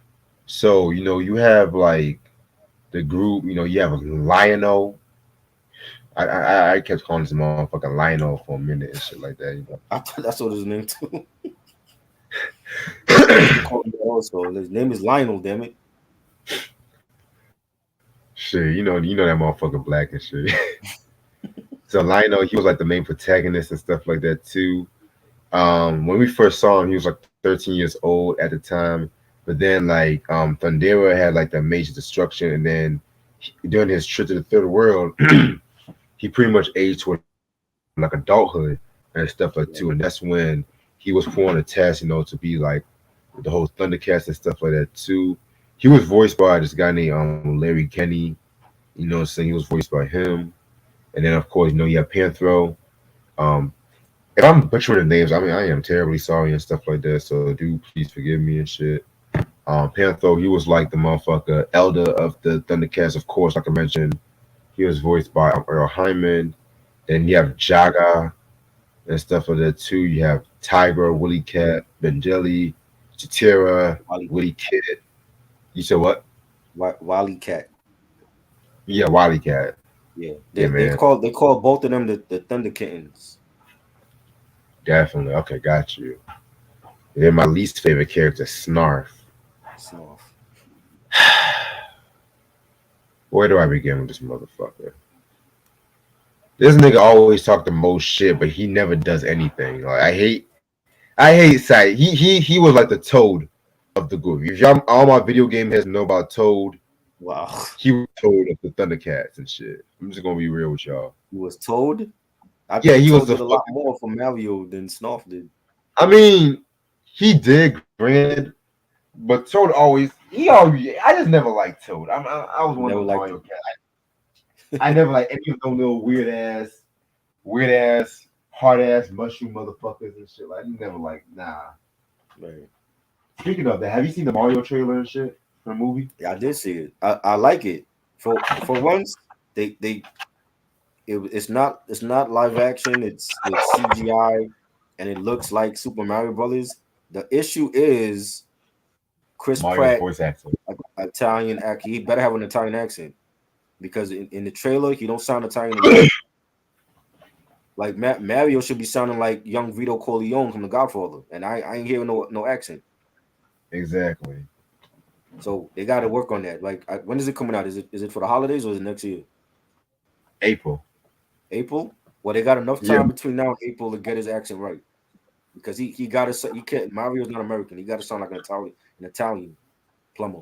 so you have like the group. You have Lionel. I kept calling this motherfucking Lionel for a minute and shit like that. I thought that's what his name too. I used to call him that also. His name is Lionel. Damn it. Shit, that motherfucker black and shit. So Lionel, he was like the main protagonist and stuff like that too. When we first saw him, he was like 13 years old at the time. But then like Thundera had like the major destruction, and then during his trip to the third world, he pretty much aged to like adulthood and stuff like too. And that's when he was put on a test, to be like the whole Thundercats and stuff like that too. He was voiced by this guy named Larry Kenny. You know what I'm saying? He was voiced by him. And then of course, you have Panthro. If I'm butchering the names, I mean I am terribly sorry and stuff like that. So do please forgive me and shit. Panthro, he was like the motherfucker elder of the Thundercats, of course, like I mentioned. He was voiced by Earl Hyman. Then you have Jaga and stuff like that too. You have Tiger, Willie Cat, Benjelly, Chitira, Willie Kid. You said what? Wily Cat. Yeah, Wily Cat. Yeah. They They call both of them the Thunder Kittens. Definitely. Okay, got you. And then my least favorite character, Snarf. Snuff. Where do I begin with this motherfucker? This nigga always talk the most shit, but he never does anything. Like I hate Sai. He was like the Toad of the group. If y'all all my video game heads know about Toad, Wow. he was Toad of the Thundercats and shit. I'm just gonna be real with y'all. He was Toad. I Yeah, think he was Toad the did a lot fucking. more for Mario than Snuff did. I mean, he did, granted, but Toad always he always. I just never liked Toad. I was one of Never those liked Mario him. cats. I never like any of those little weird ass, hard ass mushroom motherfuckers and shit. Like, you never like, nah. Right. Speaking of that, have you seen the Mario trailer and shit for the movie? Yeah, I did see it. I like it. For once, it's not live action. It's CGI, and it looks like Super Mario Brothers. The issue is Chris Mario's Pratt, voice actor. Italian actor. He better have an Italian accent because in the trailer he don't sound Italian at all. Like Mario should be sounding like young Vito Corleone from The Godfather, and I ain't hearing no accent. Exactly. So they got to work on that. Like, when is it coming out? Is it for the holidays or is it next year? April. April? Well, they got enough Yeah, time between now and April to get his accent right because he got to he can't. Mario's not American. He got to sound like an Italian plumber.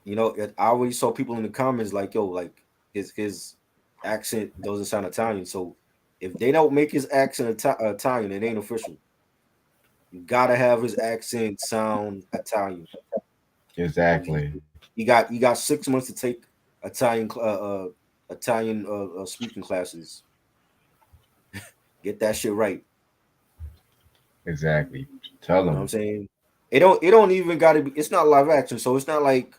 I already saw people in the comments like, yo, like his accent doesn't sound Italian. So if they don't make his accent Italian, it ain't official. You gotta have his accent sound Italian. Like exactly. he got 6 months to take Italian Italian speaking classes. Get that shit right. Exactly. Tell You know what I'm him. saying? It don't even gotta be. It's not live action, so it's not like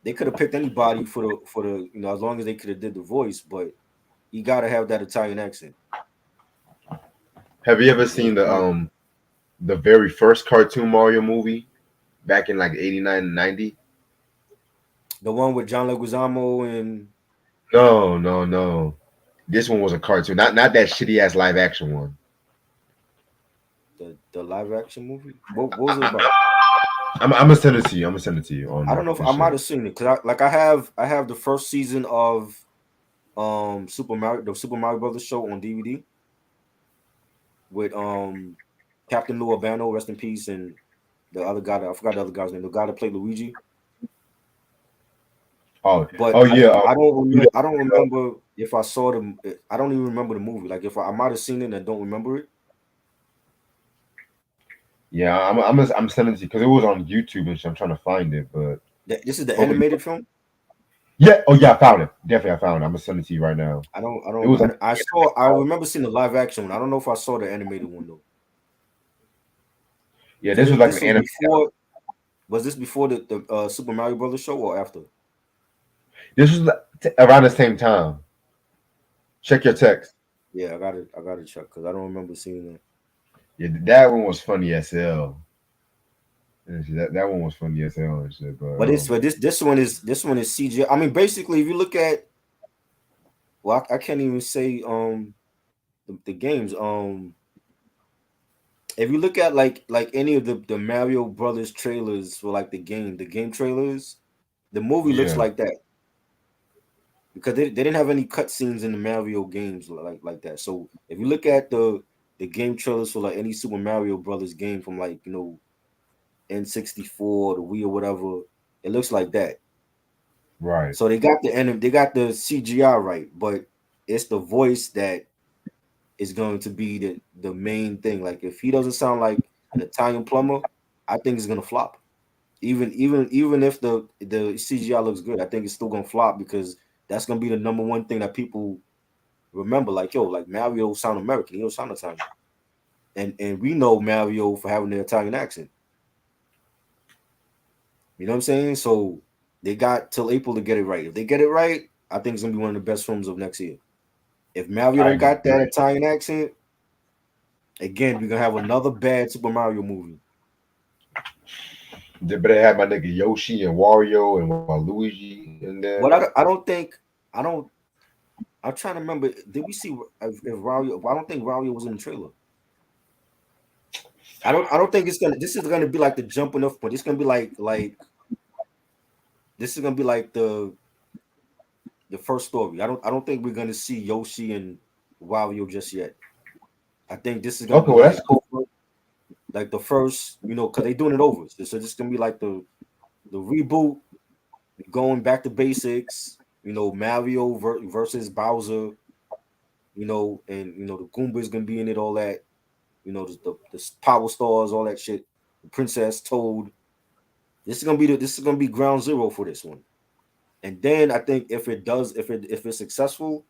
they could have picked anybody for the as long as they could have did the voice, but you gotta have that Italian accent. Have you ever And seen the very first cartoon Mario movie back in like 89 and 90? the one with John Leguizamo and No, no, no. This one was a cartoon. Not that shitty ass live action one. the live action movie. What was it about? I'm gonna send it to you. I'm gonna send it to you on I don't know if and I might shit. have seen it because I have the first season of Super Mario Brothers show on DVD with Captain Lou Albano, rest in peace, and the other guy I forgot the other guy's name, the guy that played Luigi. Oh, But oh I, yeah. I don't You remember. I don't remember if I saw them. I don't even remember the movie. Like if I might have seen it and I don't remember it. Yeah, I'm sending it to you because it was on YouTube and shit. I'm trying to find it, but This is the hopefully, animated film. yeah. Oh yeah, I found it. Definitely, I found it. I'm gonna send it to you right now. I don't. I It don't. was like, I remember seeing the live action one. I don't know if I saw the animated one though. yeah, So this this was like an this was anime. before. Was this before the Super Mario Brothers show or after? This was around the same time. Check your text. Yeah, I got to check because I don't remember seeing that. Yeah, that one was funny as hell. And shit, that one was funny as hell and shit. But But this one is CGI. I mean, basically, if you look at I can't even say the games. If you look at like any of the Mario Brothers trailers for like the game trailers, the movie looks yeah, like that because they didn't have any cutscenes in the Mario games like that. So if you look at the game trailers for like any Super Mario Brothers game from like N64, the Wii or whatever, it looks like that. right, So they got the CGI right, but it's the voice that is going to be the main thing. Like if he doesn't sound like an Italian plumber, I think it's gonna flop. Even if the CGI looks good, I think it's still gonna flop because that's gonna be the number one thing that people remember. Like like Mario sound American, he don't sound Italian, and we know Mario for having the Italian accent. You know what I'm saying? So they got till April to get it right. If they get it right, I think it's gonna be one of the best films of next year. If Mario I don't got agree. that Italian accent, again, we're gonna have another bad Super Mario movie. They better have my nigga Yoshi and Wario and Waluigi in there. But I don't think I don't. I'm trying to remember. Did we see if Raul? I don't think Raul was in the trailer. I don't think it's gonna. This is gonna be like the jumping off point. It's gonna be like this is gonna be like the first story. I don't think we're gonna see Yoshi and Wario just yet. I think this is gonna Okay, be well that's cool. like the first, because they're doing it over. So this is gonna be like the reboot, going back to basics. Mario versus Bowser. And the Goomba is gonna be in it. All that. The Power Stars, all that shit. The Princess Toad. This is gonna be ground zero for this one. And then I think if it's successful,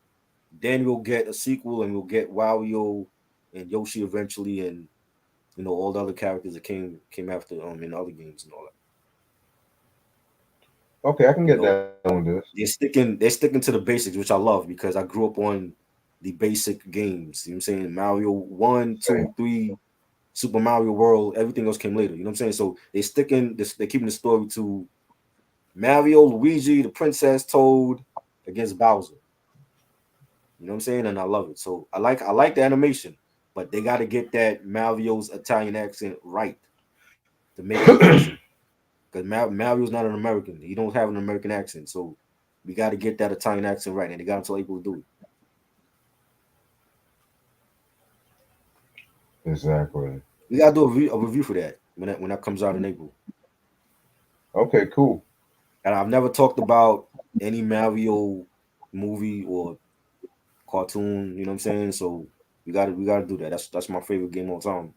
then we'll get a sequel and we'll get Wario and Yoshi eventually, and all the other characters that came after in other games and all that. Okay, I can You get know, down with this. they're sticking to the basics, which I love because I grew up on the basic games. You know what I'm saying? Mario 1, Same. 2, 3, Super Mario World, everything else came later. You know what I'm saying? So they're keeping the story to Mario, Luigi, the Princess, Toad against Bowser. You know what I'm saying? And I love it. So I like the animation, but they got to get that Mario's Italian accent right to make it official. Because Mario's not an American. He don't have an American accent. So we got to get that Italian accent right, and they got until April to do it. Exactly. We got to do a review for that when that comes out in April. Okay, cool. And I've never talked about any Mario movie or cartoon. You know what I'm saying? So we gotta do that. That's my favorite game all time.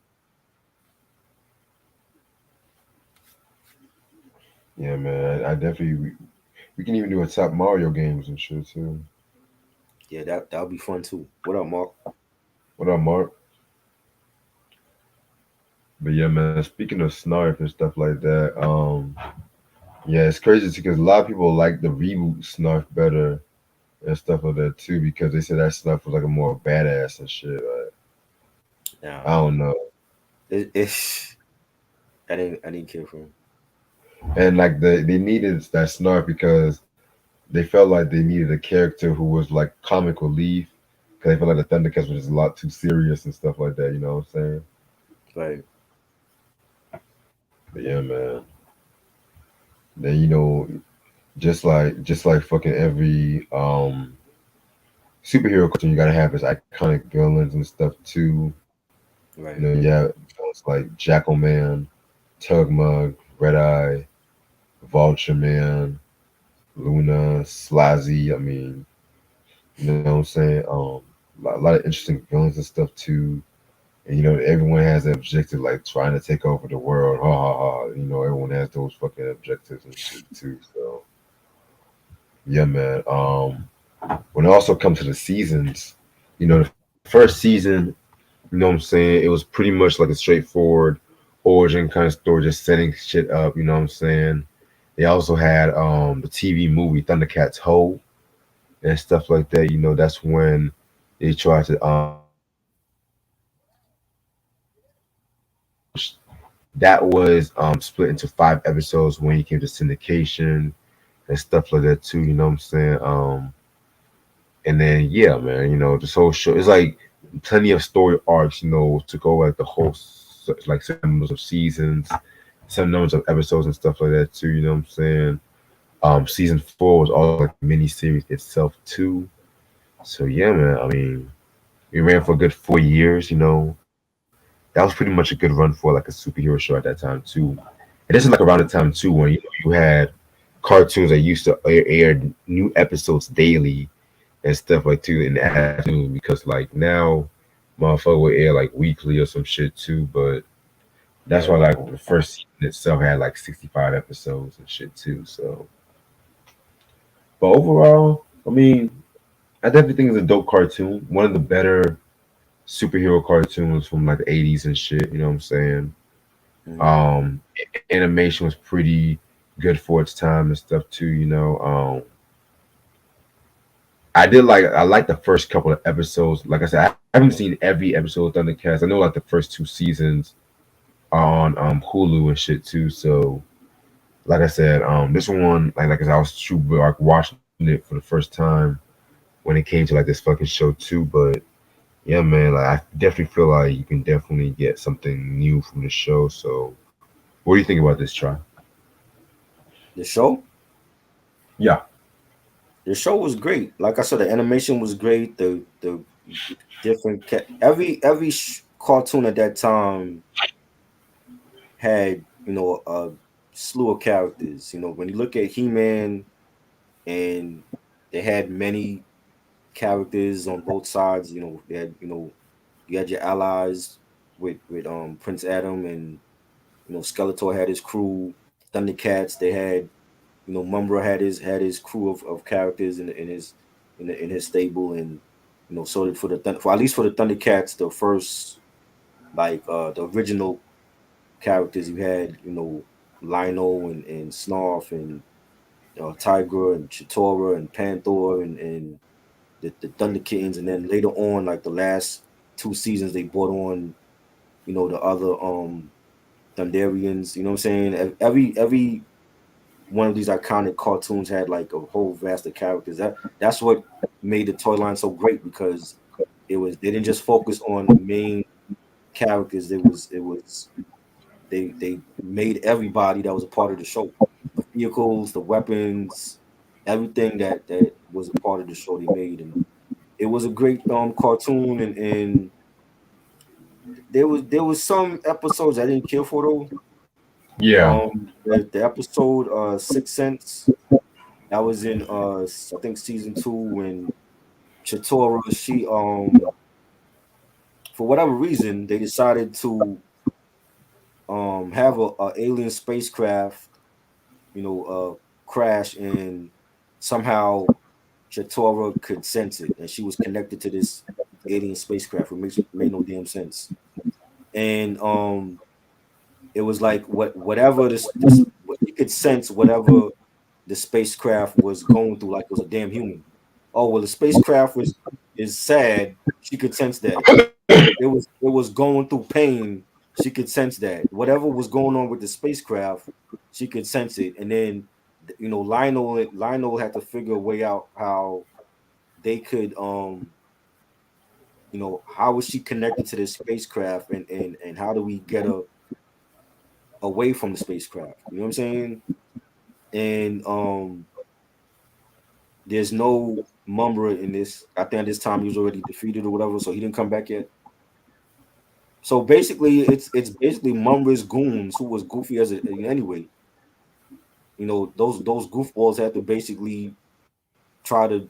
Yeah, man. I definitely we can even do a top Mario games and shit too. Yeah, that'll be fun too. What up, Mark? What up, Mark? But yeah, man. Speaking of Snarf and stuff like that, yeah, it's crazy because a lot of people like the reboot Snarf better and stuff like that too because they said that Snarf was like a more badass and shit. Like, I Nah, don't know. it's I didn't care for him. And like they needed that Snarf because they felt like they needed a character who was like comic relief because they felt like the Thundercats was just a lot too serious and stuff like that. You know what I'm saying? Like, But yeah, man. Then just like fucking every superhero cartoon, you gotta have his iconic villains and stuff too. right, You have villains like Jackal Man, Tugmug, Red Eye, Vulture Man, Luna, Slazzy. I mean, you know what I'm saying? A lot of interesting villains and stuff too. And everyone has an objective, like trying to take over the world. Ha ha ha. Everyone has those fucking objectives and shit too. So yeah, man. When it also comes to the seasons, the first season, what I'm saying, it was pretty much like a straightforward origin kind of story, just setting shit up. You know what I'm saying? They also had the TV movie Thundercats Ho and stuff like that. That's when they tried to that was split into 5 episodes when he came to syndication and stuff like that too. You know what I'm saying? And then yeah, man, this whole show is like plenty of story arcs. To go like the whole like certain numbers of seasons, some numbers of episodes and stuff like that too. You know what I'm saying? Season 4 was also like a mini series itself too. So yeah, man. I mean, we ran for a good 4 years. That was pretty much a good run for like a superhero show at that time too. And this is like around the time too when you had cartoons that used to air new episodes daily and stuff like too in the afternoon because like now motherfucker will air like weekly or some shit too, but that's why right. like the first season itself had like 65 episodes and shit too. So but overall, I mean, I definitely think it's a dope cartoon. One of the better superhero cartoons from like the 80s and shit, you know what I'm saying? Hmm. Animation was pretty good for its time and stuff too, I like the first couple of episodes. Like I said, I haven't seen every episode of Thundercats. I know like the first 2 seasons are on Hulu and shit too. So like I said, this one like I said, I was like watching it for the first time when it came to like this fucking show too. But yeah, man, like I definitely feel like you can definitely get something new from the show. So, what do you think about this try? The show, Yeah, the show was great. Like I said, the animation was great. The different every cartoon at that time had a slew of characters. When you look at He-Man, and they had many characters on both sides. They had you had your allies with Prince Adam, and Skeletor had his crew. Thundercats, they had Mumbra had his crew of characters in his stable, and so did for at least for the Thundercats, the first, like, the original characters, you had Lionel and Snarf and Tiger and Cheetora and Panther and the Thunder Kittens, and then later on, like the last two seasons, they brought on the other Thunderians. You know what I'm saying? Every one of these iconic cartoons had like a whole vast of characters. That's what made the toy line so great, because they didn't just focus on the main characters. It was they made everybody that was a part of the show, the vehicles, the weapons, everything that was a part of the show they made. And it was a great cartoon. And there was some episodes I didn't care for, though. yeah, The episode Sixth Sense, that was in I think season 2, when Chitora, she for whatever reason, they decided to have a alien spacecraft, crash, and somehow Chitora could sense it, and she was connected to this alien spacecraft, which made no damn sense. And it was like whatever this you could sense whatever the spacecraft was going through, like it was a damn human. Oh well, the spacecraft is sad. She could sense that. It was going through pain. She could sense that. Whatever was going on with the spacecraft, she could sense it. And then Lionel had to figure a way out how they could how was she connected to this spacecraft, and how do we get her away from the spacecraft? You know what I'm saying? And there's no Mumbra in this. I think at this time he was already defeated or whatever, so he didn't come back yet. So basically, it's basically Mumbra's goons, who was goofy as anyway. Those goofballs had to basically try to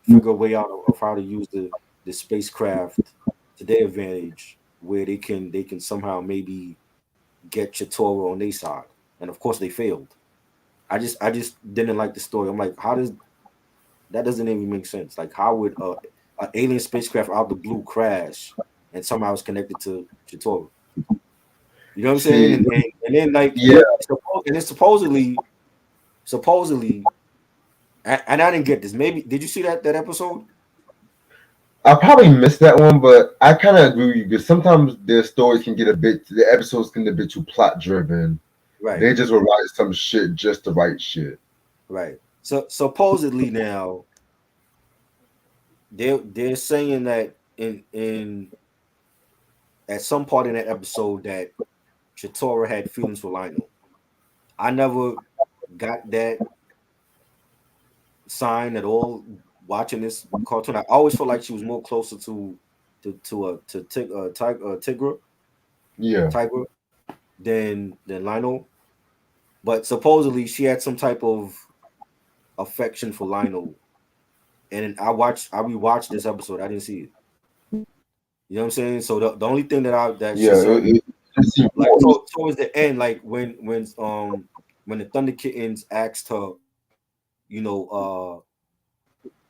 figure a way out of how to use the spacecraft to their advantage, where they can somehow maybe get Chitoro on their side. And of course they failed. I just didn't like the story. I'm like, how does that doesn't even make sense? Like, how would an alien spacecraft out the blue crash and somehow it's connected to Chitoro? You know what I'm saying? see, And then, like, yeah, and then supposedly, and I didn't get this. Maybe did you see that episode? I probably missed that one, but I kind of agree with you because sometimes their stories can get the episodes can get a bit too plot driven. Right, They just will write some shit just to write shit. right. So supposedly now they're saying that in at some part in that episode that Chitora had feelings for Lionel. I never got that sign at all watching this cartoon. I always felt like she was more closer to Yeah, Tiger than Lionel. But supposedly she had some type of affection for Lionel. And I rewatched this episode. I didn't see it. You know what I'm saying? So the only thing that she yeah. said, It seemed like, towards the end, like when the Thunder Kittens asked her, you know,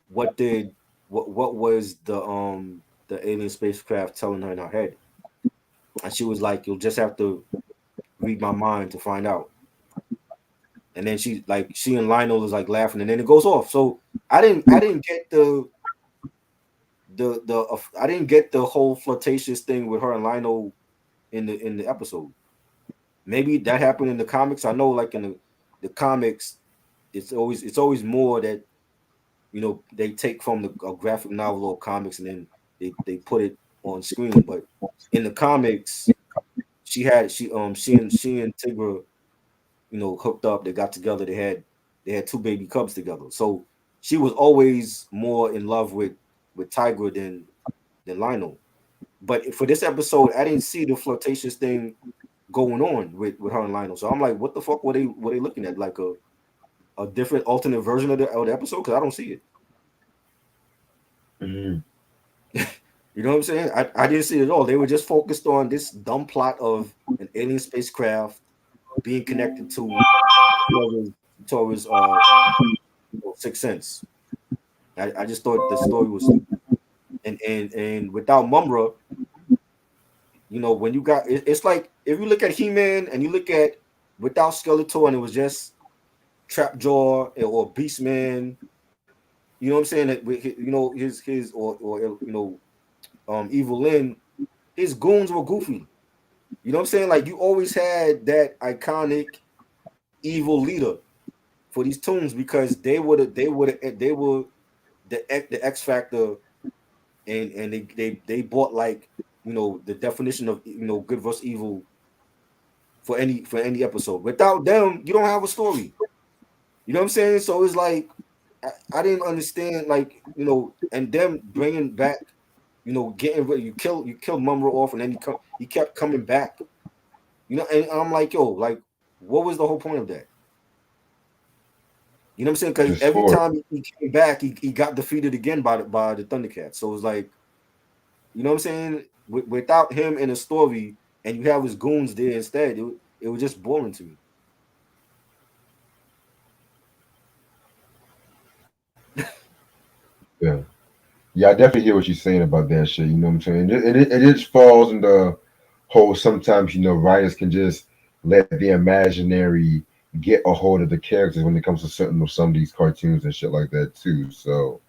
what did what was the alien spacecraft telling her in her head? And she was like, "You'll just have to read my mind to find out." And then she and Lionel was like laughing, and then it goes off. So I didn't get I didn't get the whole flirtatious thing with her and Lionel in the episode. Maybe that happened in the comics. I know, like in the comics, it's always more that they take from a graphic novel or comics and then they put it on screen. But in the comics, she and Tigra, hooked up. They got together. They had two baby cubs together. So she was always more in love with Tigra than Lionel. But for this episode, I didn't see the flirtatious thing going on with her and Lionel. So I'm like, what the fuck were they looking at? Like a different alternate version of the episode? Because I don't see it. Mhm. You know what I'm saying? I didn't see it at all. They were just focused on this dumb plot of an alien spacecraft being connected to Torres Sixth Sense. I just thought the story was stupid. And without Mumra, when you got it's like if you look at He-Man and you look at without Skeletor and it was just Trapjaw or Beastman, you know what I'm saying? That his Evil Lyn, his goons were goofy. You know what I'm saying? Like you always had that iconic evil leader for these tunes because they were the X factor, and they bought like the definition of good versus evil for any episode. Without them, you don't have a story. You know what I'm saying? So it's like I didn't understand like and them bringing back getting rid. You killed Mumra off, and then he kept coming back. And I'm like, yo, like, what was the whole point of that? You know what I'm saying? Because Just every for time he came back, he got defeated again by the Thundercats. So it's like, you know what I'm saying? Without him in a story, and you have his goons there instead, it was just boring to me. yeah. Yeah, I definitely hear what you're saying about that shit. You know what I'm saying? It just falls in the whole. Sometimes writers can just let the imaginary get a hold of the characters when it comes to certain of some of these cartoons and shit like that too. So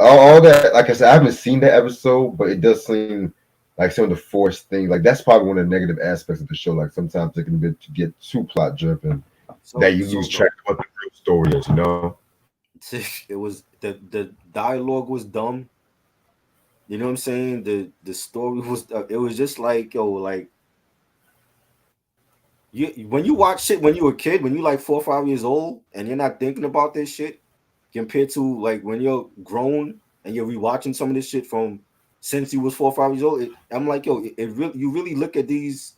all that, like I said, I haven't seen that episode, but it does seem like some of the forced things. Like that's probably one of the negative aspects of the show. Like sometimes it can get too plot driven that So you lose so track of what the real story is. it was the dialogue was dumb. You know what I'm saying? The story was it was just like yo like you when you watch shit when you were a kid when you like 4 or 5 years old and you're not thinking about this shit compared to like when you're grown and you're rewatching some of this shit from since you was 4 or 5 years old. I'm like yo you really look at these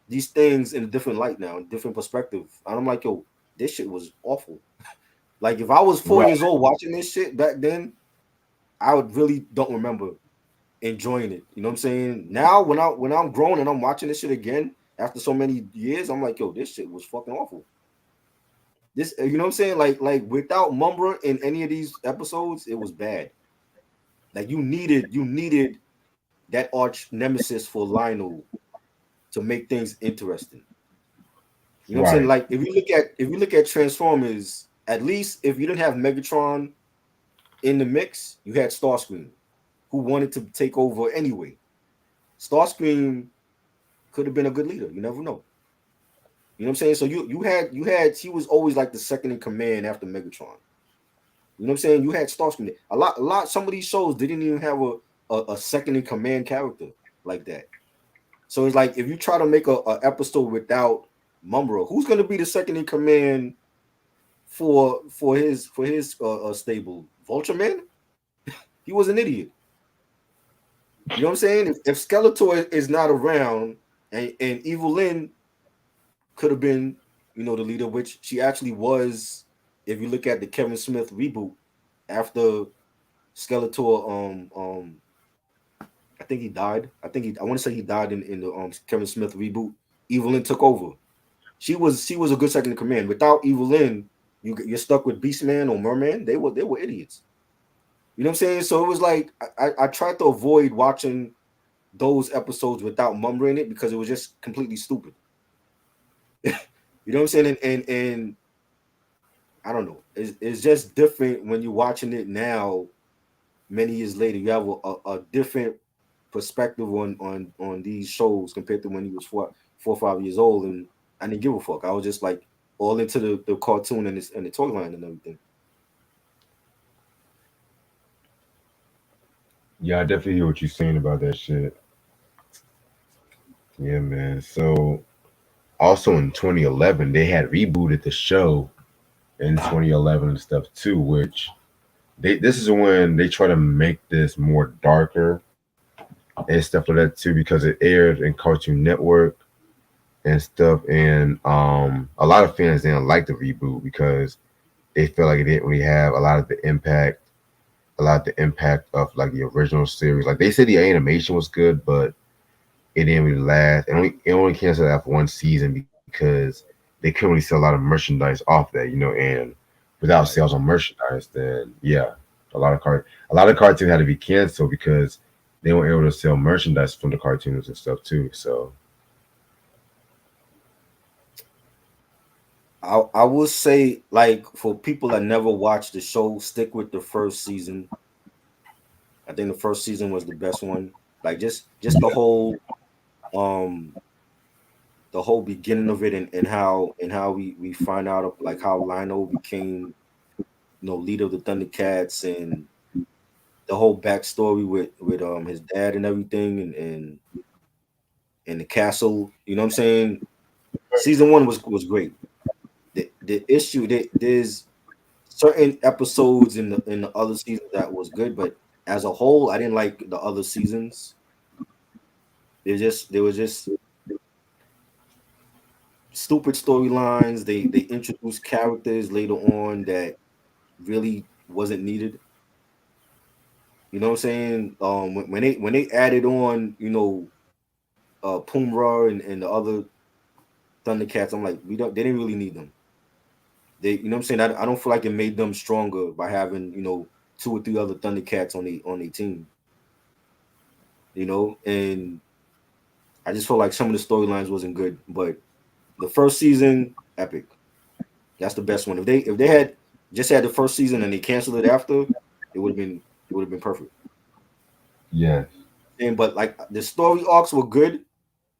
things in a different light now, in a different perspective. And I'm like yo this shit was awful. Like if I was four Right. years old watching this shit back then, I would really don't remember enjoying it. You know what I'm saying? Now when I'm grown and I'm watching this shit again after so many years, I'm like, yo, this shit was fucking awful. This, you know what I'm saying? Like without Mumbra in any of these episodes, it was bad. Like you needed that arch nemesis for Lionel to make things interesting. You know what I'm saying? Right. Like if you look at Transformers, at least if you didn't have Megatron in the mix, you had Starscream, who wanted to take over anyway. Starscream could have been a good leader. You never know. You know what I'm saying? So you had he was always like the second in command after Megatron. You know what I'm saying? You had Starscream. A lot. Some of these shows didn't even have a second in command character like that. So it's like if you try to make a episode without Mumra, who's going to be the second in command for his stable? Vulture Man? He was an idiot. You know what I'm saying? If Skeletor is not around and Evil Lyn could have been, the leader, which she actually was. If you look at the Kevin Smith reboot after Skeletor, I think he died. I want to say he died in the Kevin Smith reboot. Evelyn took over. She was a good second in command. Without Evelyn, you're stuck with Beastman or Merman. They were idiots. You know what I'm saying? So it was like I tried to avoid watching those episodes without Mumra in it because it was just completely stupid. You know what I'm saying? And I don't know. It's just different when you're watching it now, many years later. You have a different perspective on these shows compared to when he was 4 or 5 years old, and I didn't give a fuck. I was just like all into the cartoon and the storyline and everything. Yeah, I definitely hear what you're saying about that shit. Yeah, man. So also in 2011, they had rebooted the show in 2011 and stuff too, which this is when they try to make this more darker and stuff like that too, because it aired in Cartoon Network and stuff. And a lot of fans didn't like the reboot because they felt like it didn't really have a lot of the impact of like the original series. Like they said the animation was good, but it didn't really last. It only canceled after one season because they couldn't really sell a lot of merchandise off that, and without Right. sales on merchandise, then yeah, a lot of cartoons had to be canceled because they weren't able to sell merchandise from the cartoons and stuff too. So I will say, like, for people that never watched the show, stick with the first season. I think the first season was the best one. Like, just um the whole beginning of it, and how we find out of, like, how Lionel became, leader of the Thundercats, and the whole backstory with his dad and everything, and the castle. You know what I'm saying? Season one was great. The issue that there's certain episodes in the other seasons that was good, but as a whole, I didn't like the other seasons. They were just stupid storylines. They introduced characters later on that really wasn't needed. You know what I'm saying? When they added on, Pumra and the other Thundercats, I'm like, they didn't really need them. You know what I'm saying? I don't feel like it made them stronger by having, two or three other Thundercats on a team. And I just felt like some of the storylines wasn't good. But the first season, epic. That's the best one. If they had just had the first season and they canceled it after, it would have been perfect. yes, And but like the story arcs were good.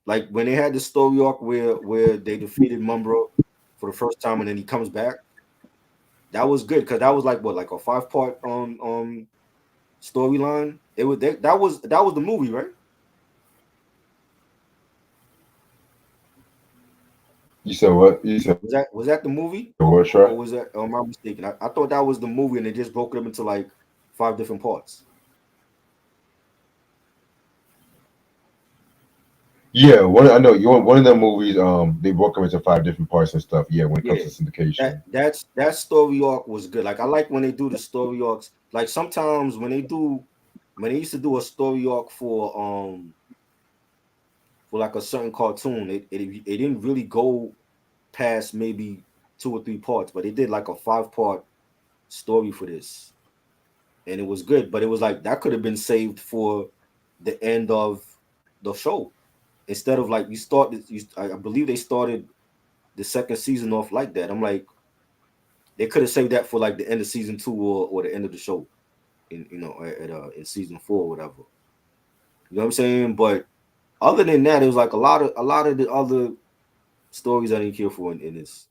Like when they had the story arc where they defeated Mumbro for the first time and then he comes back, that was good because that was like what, like a 5-part storyline. That was the movie, right? you said what? You said Was that the movie, what, Shrek? or was that? Or am I mistaken? I thought that was the movie, and they just broke it up into like 5 different parts. Yeah, one I know you one of them movies. They broke them into five different parts and stuff. Yeah, when it comes Yeah, to syndication. that story arc was good. Like I like when they do the story arcs. Like sometimes when they used to do a story arc for like a certain cartoon, it didn't really go past maybe 2 or 3 parts, but they did like a 5-part story for this, and it was good. But it was like that could have been saved for the end of the show instead of like I believe they started the second season off like that. I'm like, they could have saved that for like the end of season 2, or the end of the show in season 4 or whatever. You know what I'm saying? But other than that, it was like a lot of the other stories I didn't care for in this.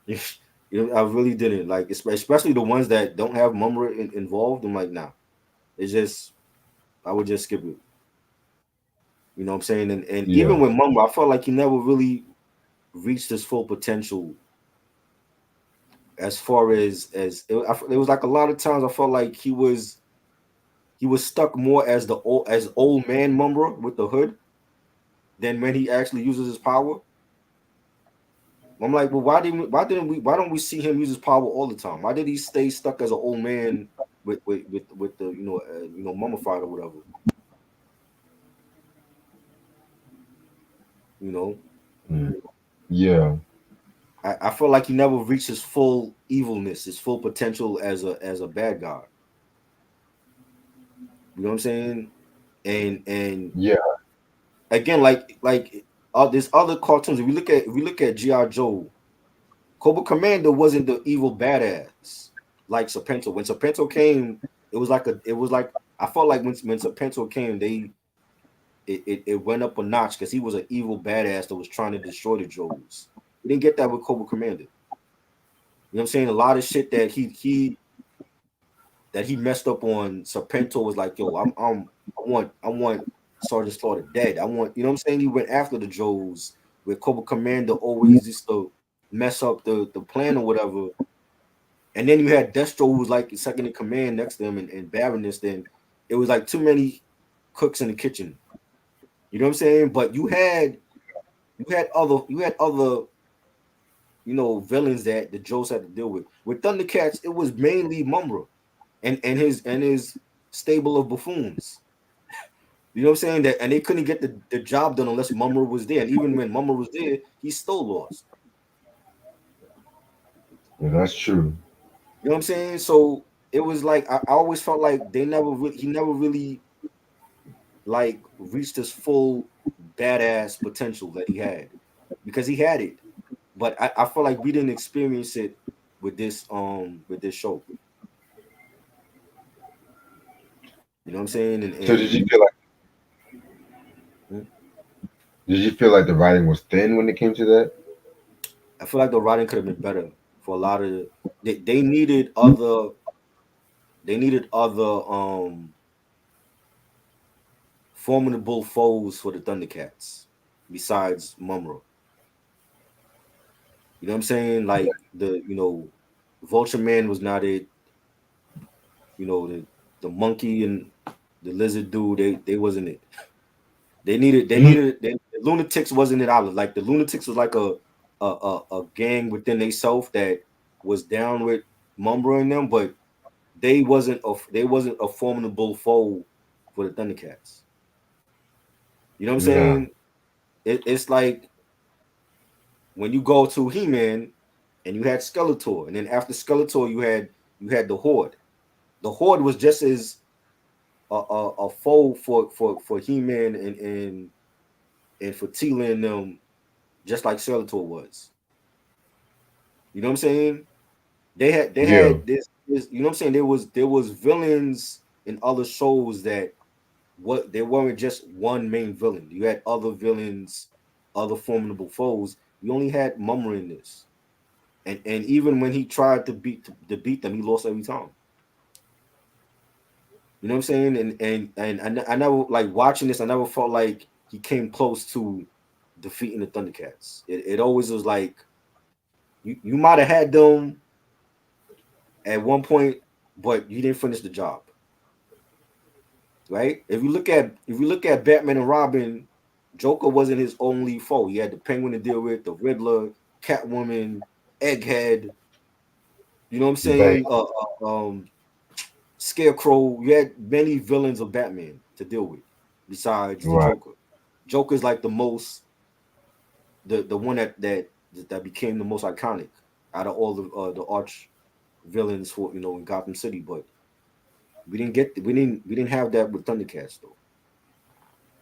I really didn't like, especially the ones that don't have Mumra involved. I'm like, nah, it's just I would just skip it. You know what I'm saying? And even Yeah, with Mumra, I felt like he never really reached his full potential as far as it was like a lot of times I felt like he was stuck more as the old man Mumbra with the hood than when he actually uses his power. I'm like, well, why don't we see him use his power all the time? Why did he stay stuck as an old man with the mummified or whatever? You know, mm, yeah, I feel like he never reached his full evilness, his full potential as a bad guy. You know what I'm saying? And yeah, again, there's other cartoons. If we look at GI Joe, Cobra Commander wasn't the evil badass like Serpento. When Serpento came, it was like I felt like when Serpento came, it went up a notch because he was an evil badass that was trying to destroy the Joes. We didn't get that with Cobra Commander. You know what I'm saying? A lot of shit that he that he messed up on. Serpentor was like, yo, I want Sergeant Slaughter dead. I want, you know what I'm saying? He went after the Joes, where Cobra Commander always used to mess up the plan or whatever. And then you had Destro, who was like second in command next to him, and Baroness. Then it was like too many cooks in the kitchen. You know what I'm saying? But you had other villains that the Joes had to deal with. With Thundercats, it was mainly Mumra and his stable of buffoons. You know what I'm saying? That and they couldn't get the job done unless Mumra was there. And even when Mumra was there, he still lost. Yeah, that's true. You know what I'm saying? So it was like I always felt like he never really like reached his full badass potential that he had, because he had it, but I feel like we didn't experience it with this show. You know what I'm saying? So did you And feel like hmm, did you feel like the writing was thin when it came to that? I feel like the writing could have been better for a lot of they needed other formidable foes for the Thundercats besides Mumra. You know what I'm saying? Like Vulture Man was not it. The monkey and the lizard dude, they wasn't it. Mhm. The lunatics wasn't it either. Like the lunatics was like a gang within themselves that was down with Mumbra and them, but they wasn't a formidable foe for the Thundercats. You know what I'm Nah. saying? It's like when you go to He-Man and you had Skeletor, and then after Skeletor you had the Horde. The Horde was just as a foe for He-Man and for Tila and them, just like Skeletor was. You know what I'm saying? They Yeah. had this, you know what I'm saying? There was villains in other shows that what they weren't just one main villain. You had other villains, other formidable foes. You only had Mumra in this. And even when he tried to beat them, he lost every time. You know what I'm saying? And I never, like, watching this, I never felt like he came close to defeating the Thundercats. It always was like you might have had them at one point, but you didn't finish the job, right? If you look at Batman and Robin, Joker wasn't his only foe. He had the Penguin to deal with, the Riddler, Catwoman, Egghead. You know what I'm Right. saying? Scarecrow. You had many villains of Batman to deal with besides the Right. Joker. Joker's like the one that became the most iconic out of all the arch villains for in Gotham City, but we didn't have that with Thundercats though,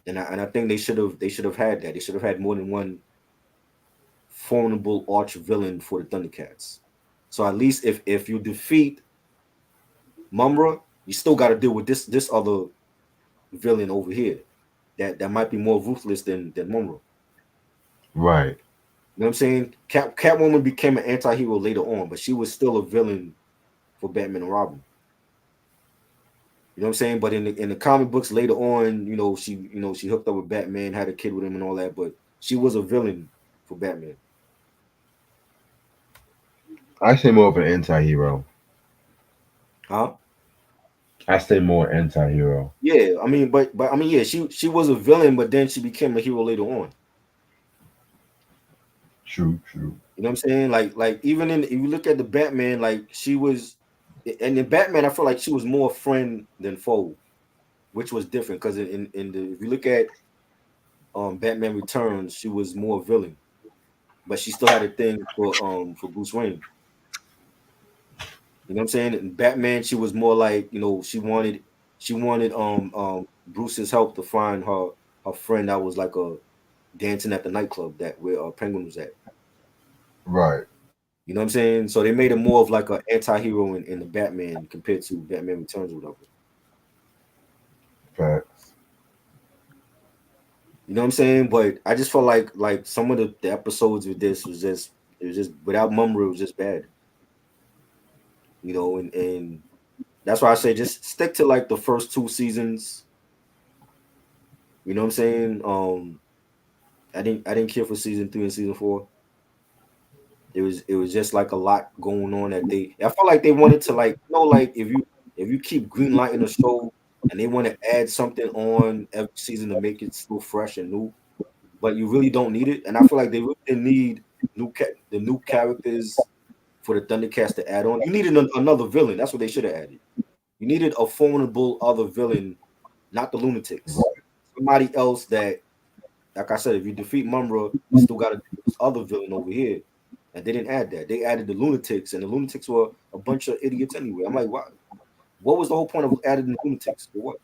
and I think they should have had that. They should have had more than one formidable arch villain for the Thundercats. So at least if you defeat Mumra, you still got to deal with this other villain over here that might be more ruthless than Mumra. Right. You know what I'm saying? Catwoman became an anti-hero later on, but she was still a villain for Batman and Robin. You know what I'm saying? But in the comic books later on, she hooked up with Batman, had a kid with him and all that, but she was a villain for Batman. I say more of an anti-hero. Huh? I say more anti-hero. Yeah, I mean, but I mean, yeah, she was a villain, but then she became a hero later on. True, true. You know what I'm saying? Like even if you look at the Batman, like she was, and in Batman, I feel like she was more friend than foe, which was different because in the if you look at Batman Returns, she was more villain, but she still had a thing for Bruce Wayne. You know what I'm saying? In Batman, she was more like, she wanted Bruce's help to find her friend that was like a dancing at the nightclub that where Penguin was at. Right. You know what I'm saying? So they made it more of like an anti-hero in the Batman compared to Batman Returns or whatever. Facts. You know what I'm saying? But I just felt like some of the episodes with this was just without Mumra, it was just bad. And That's why I say just stick to like the first 2 seasons. You know what I'm saying? I didn't care for season 3 and season 4. It was just like a lot going on that I felt like they wanted to like like if you keep green lighting a show and they want to add something on every season to make it still fresh and new, but you really don't need it. And I feel like they really didn't need the new characters for the Thundercats to add on. You needed another villain. That's what they should have added. You needed a formidable other villain, not the lunatics. Right. Somebody else that, like I said, if you defeat Mumra, you still got to do this other villain over here. And they didn't add that. They added the lunatics, and the lunatics were a bunch of idiots anyway. I'm like, why? What was the whole point of adding the lunatics? For what?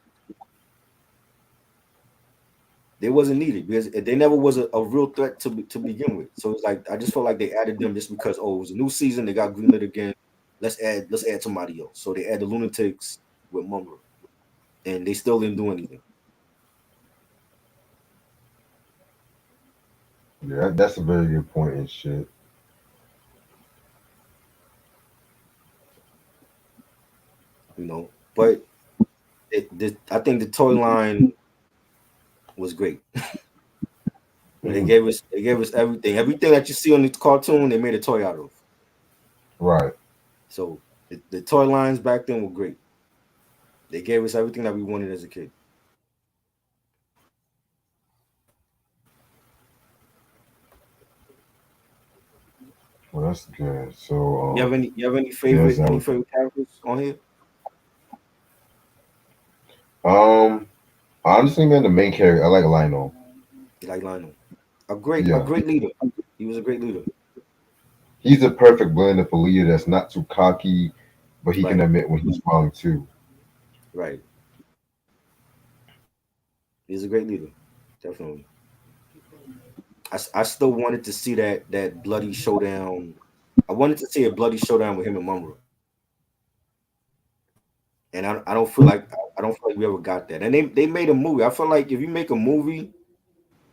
They wasn't needed because they never was a real threat to begin with. So it's like I just felt like they added them just because it was a new season. They got greenlit again. Let's add somebody else. So they add the lunatics with Mumra, and they still didn't do anything. Yeah, that's a very good point and shit. But I think the toy line was great. It They was gave us everything that you see on the cartoon. They made a toy out of. right. So the toy lines back then were great. They gave us everything that we wanted as a kid. Well, that's good. So You have any there's favorite characters on here? um honestly, man, the main character I like Lionel. You like Lionel? A Yeah, great leader. He was a great leader. he's a perfect blend of a leader that's not too cocky, but he can Right, admit when he's wrong too. right. He's a great leader. Definitely. I still wanted to see that bloody showdown. I wanted to see a bloody showdown with him and Mumra. And I don't feel like we ever got that. And they made a movie. I feel like if you make a movie,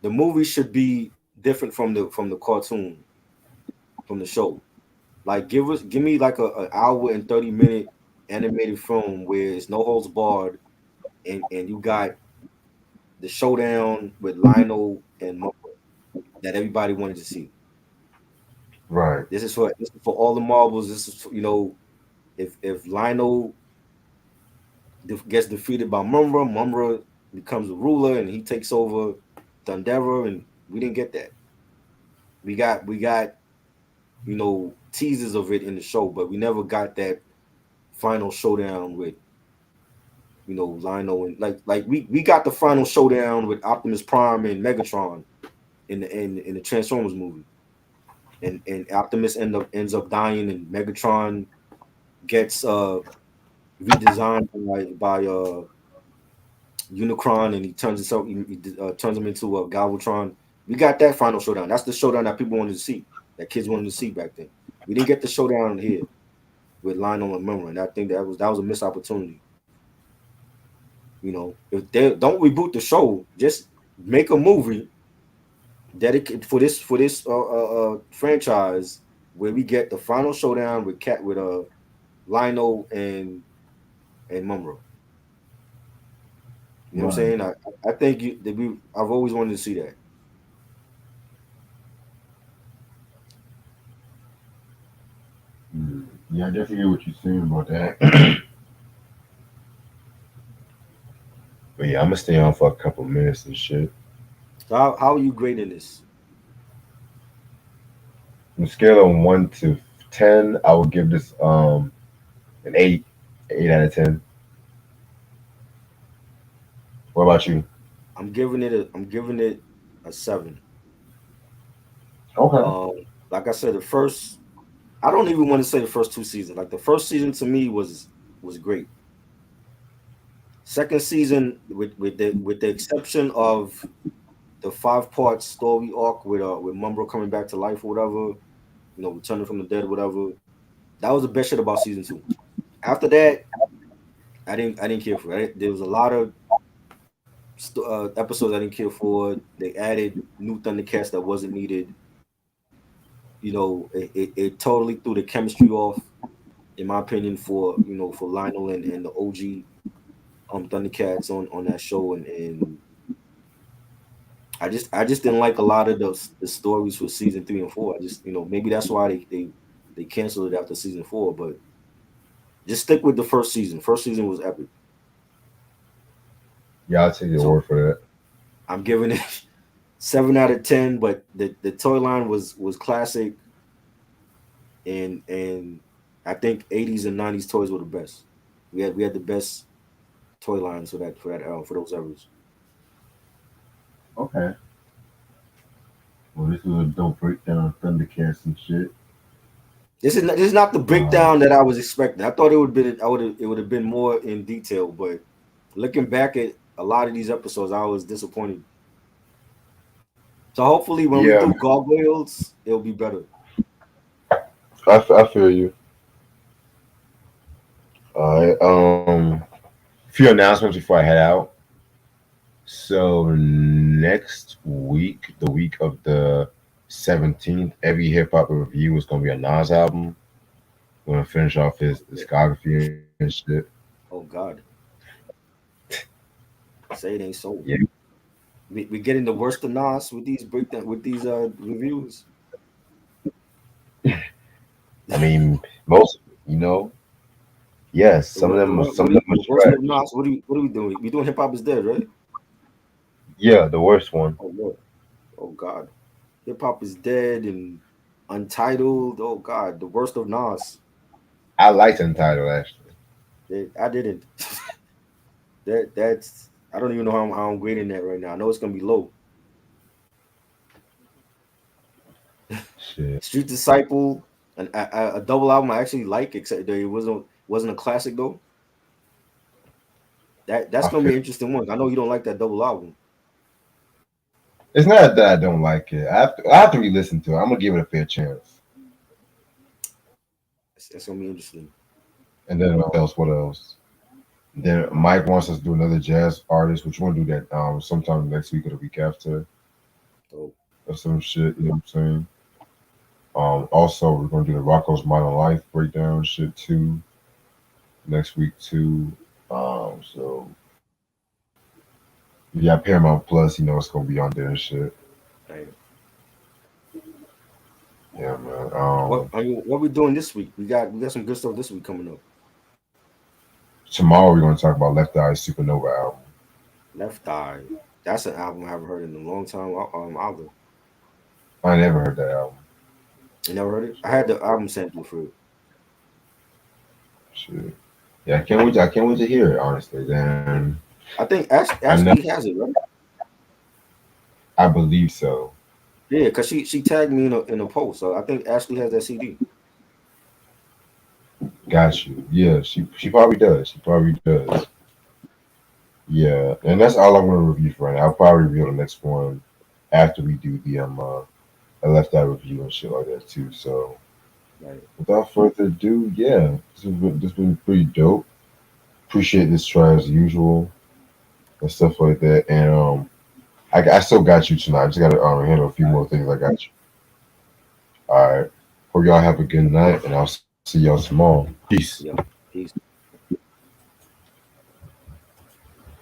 the movie should be different from the cartoon, from the show. Like give me like a hour and 30 minute animated film where it's no holds barred, and you got the showdown with Lionel and Mo that everybody wanted to see. Right, This is for all the marbles. This is if Lionel gets defeated by Mumra becomes a ruler and he takes over Thundera, and we didn't get that. We got teasers of it in the show, but we never got that final showdown with Lionel, and we got the final showdown with Optimus Prime and Megatron in the Transformers movie, and Optimus ends up dying, and Megatron gets redesigned by Unicron, and he turns him into a Galvatron. We got that final showdown. That's the showdown that people wanted to see, that kids wanted to see back then. We didn't get the showdown here with Lionel and Mumra, and I think that was a missed opportunity. If they don't reboot the show, just make a movie dedicated for this franchise where we get the final showdown with Lionel and Mumra. You know what I'm right. saying? I think I've always wanted to see that. Yeah, I definitely get what you're saying about that. But yeah, I'm gonna stay on for a couple minutes and shit. So how are you grading this? On a scale of 1 to 10, I would give this an 8 out of 10. What about you? I'm giving it a 7. Okay. Um, like I said, I don't even want to say the first 2 seasons. Like the first season to me was great. Second season, with the exception of the 5-part story arc with Mumbo coming back to life or whatever, returning from the dead, whatever. That was the best shit about season 2. After that, I didn't care for it. There was a lot of episodes I didn't care for. They added new Thundercats that wasn't needed. It totally threw the chemistry off. in my opinion, for Lionel and the OG Thundercats on that show, and I just didn't like a lot of the stories for season 3 and 4. I just maybe that's why they canceled it after season 4, but just stick with the first season. First season was epic. Yeah, I'll take your So word for that. I'm giving it 7 out of 10. But the toy line was classic, and I think 80s and 90s toys were the best. We had the best toy lines for those eras. Okay. Well, this was a dope breakdown of Thundercats and shit. This is not the Um, breakdown that I was expecting. I thought it would have been more in detail, but looking back at a lot of these episodes, I was disappointed. So hopefully, when we yeah, do gargoyles, it'll be better. I feel you. All right. Few announcements before I head out. So next week, the week of the 17th, every hip hop review is gonna be a Nas album. We're gonna finish off his Yeah. discography and shit. Oh God, say it ain't so. Yeah. We're getting the worst of Nas with these breakdown with these reviews. I mean, most, yes, The, wor- the, wor- some of them are the worst of trash. Nas. What are we doing? We doing hip hop is dead, right? Yeah, the worst one. Oh Lord. Oh God. Hip hop is dead and Untitled. Oh God, the worst of Nas. I liked Untitled actually. I didn't. That's I don't even know how I'm grading that right now. I know it's gonna be low. Shit. Street Disciple, a double album I actually like, except that it wasn't a classic though. That's I gonna feel be an interesting one. I know you don't like that double album. it's not that I don't like it. I have to re-listen to it. I'm gonna give it a fair chance. That's gonna be interesting. And then what else? What else? Then Mike wants us to do another jazz artist, which we're gonna do that sometime next week or the week after So or some shit. You know what I'm saying? Also we're gonna do the Rocco's Modern Life breakdown shit too next week too. So if you got Paramount Plus, it's gonna be on there and shit. hey, Yeah, man. what we doing this week? We got some good stuff this week coming up. Tomorrow we're gonna talk about Left Eye Supernova album. Left Eye. That's an album I haven't heard in a long time. Either. I never heard that album. You never heard it? I had the album sample for it. Shit. Yeah, I can't wait to hear it. Honestly, then I think I know. Ashley has it, right? I believe so. Yeah, cause she tagged me in a post. So I think Ashley has that CD. Got you. Yeah, she probably does. She probably does. Yeah, and that's all I'm gonna review for right now. I'll probably review the next one after we do the I left that review and shit like that too. So Right. without further ado, yeah, this has been pretty dope. Appreciate this try as usual and stuff like that. And I still got you tonight. I just gotta handle a few more things. I got you. All right. Hope y'all have a good night, and I'll see y'all tomorrow. Peace. Yeah. Peace.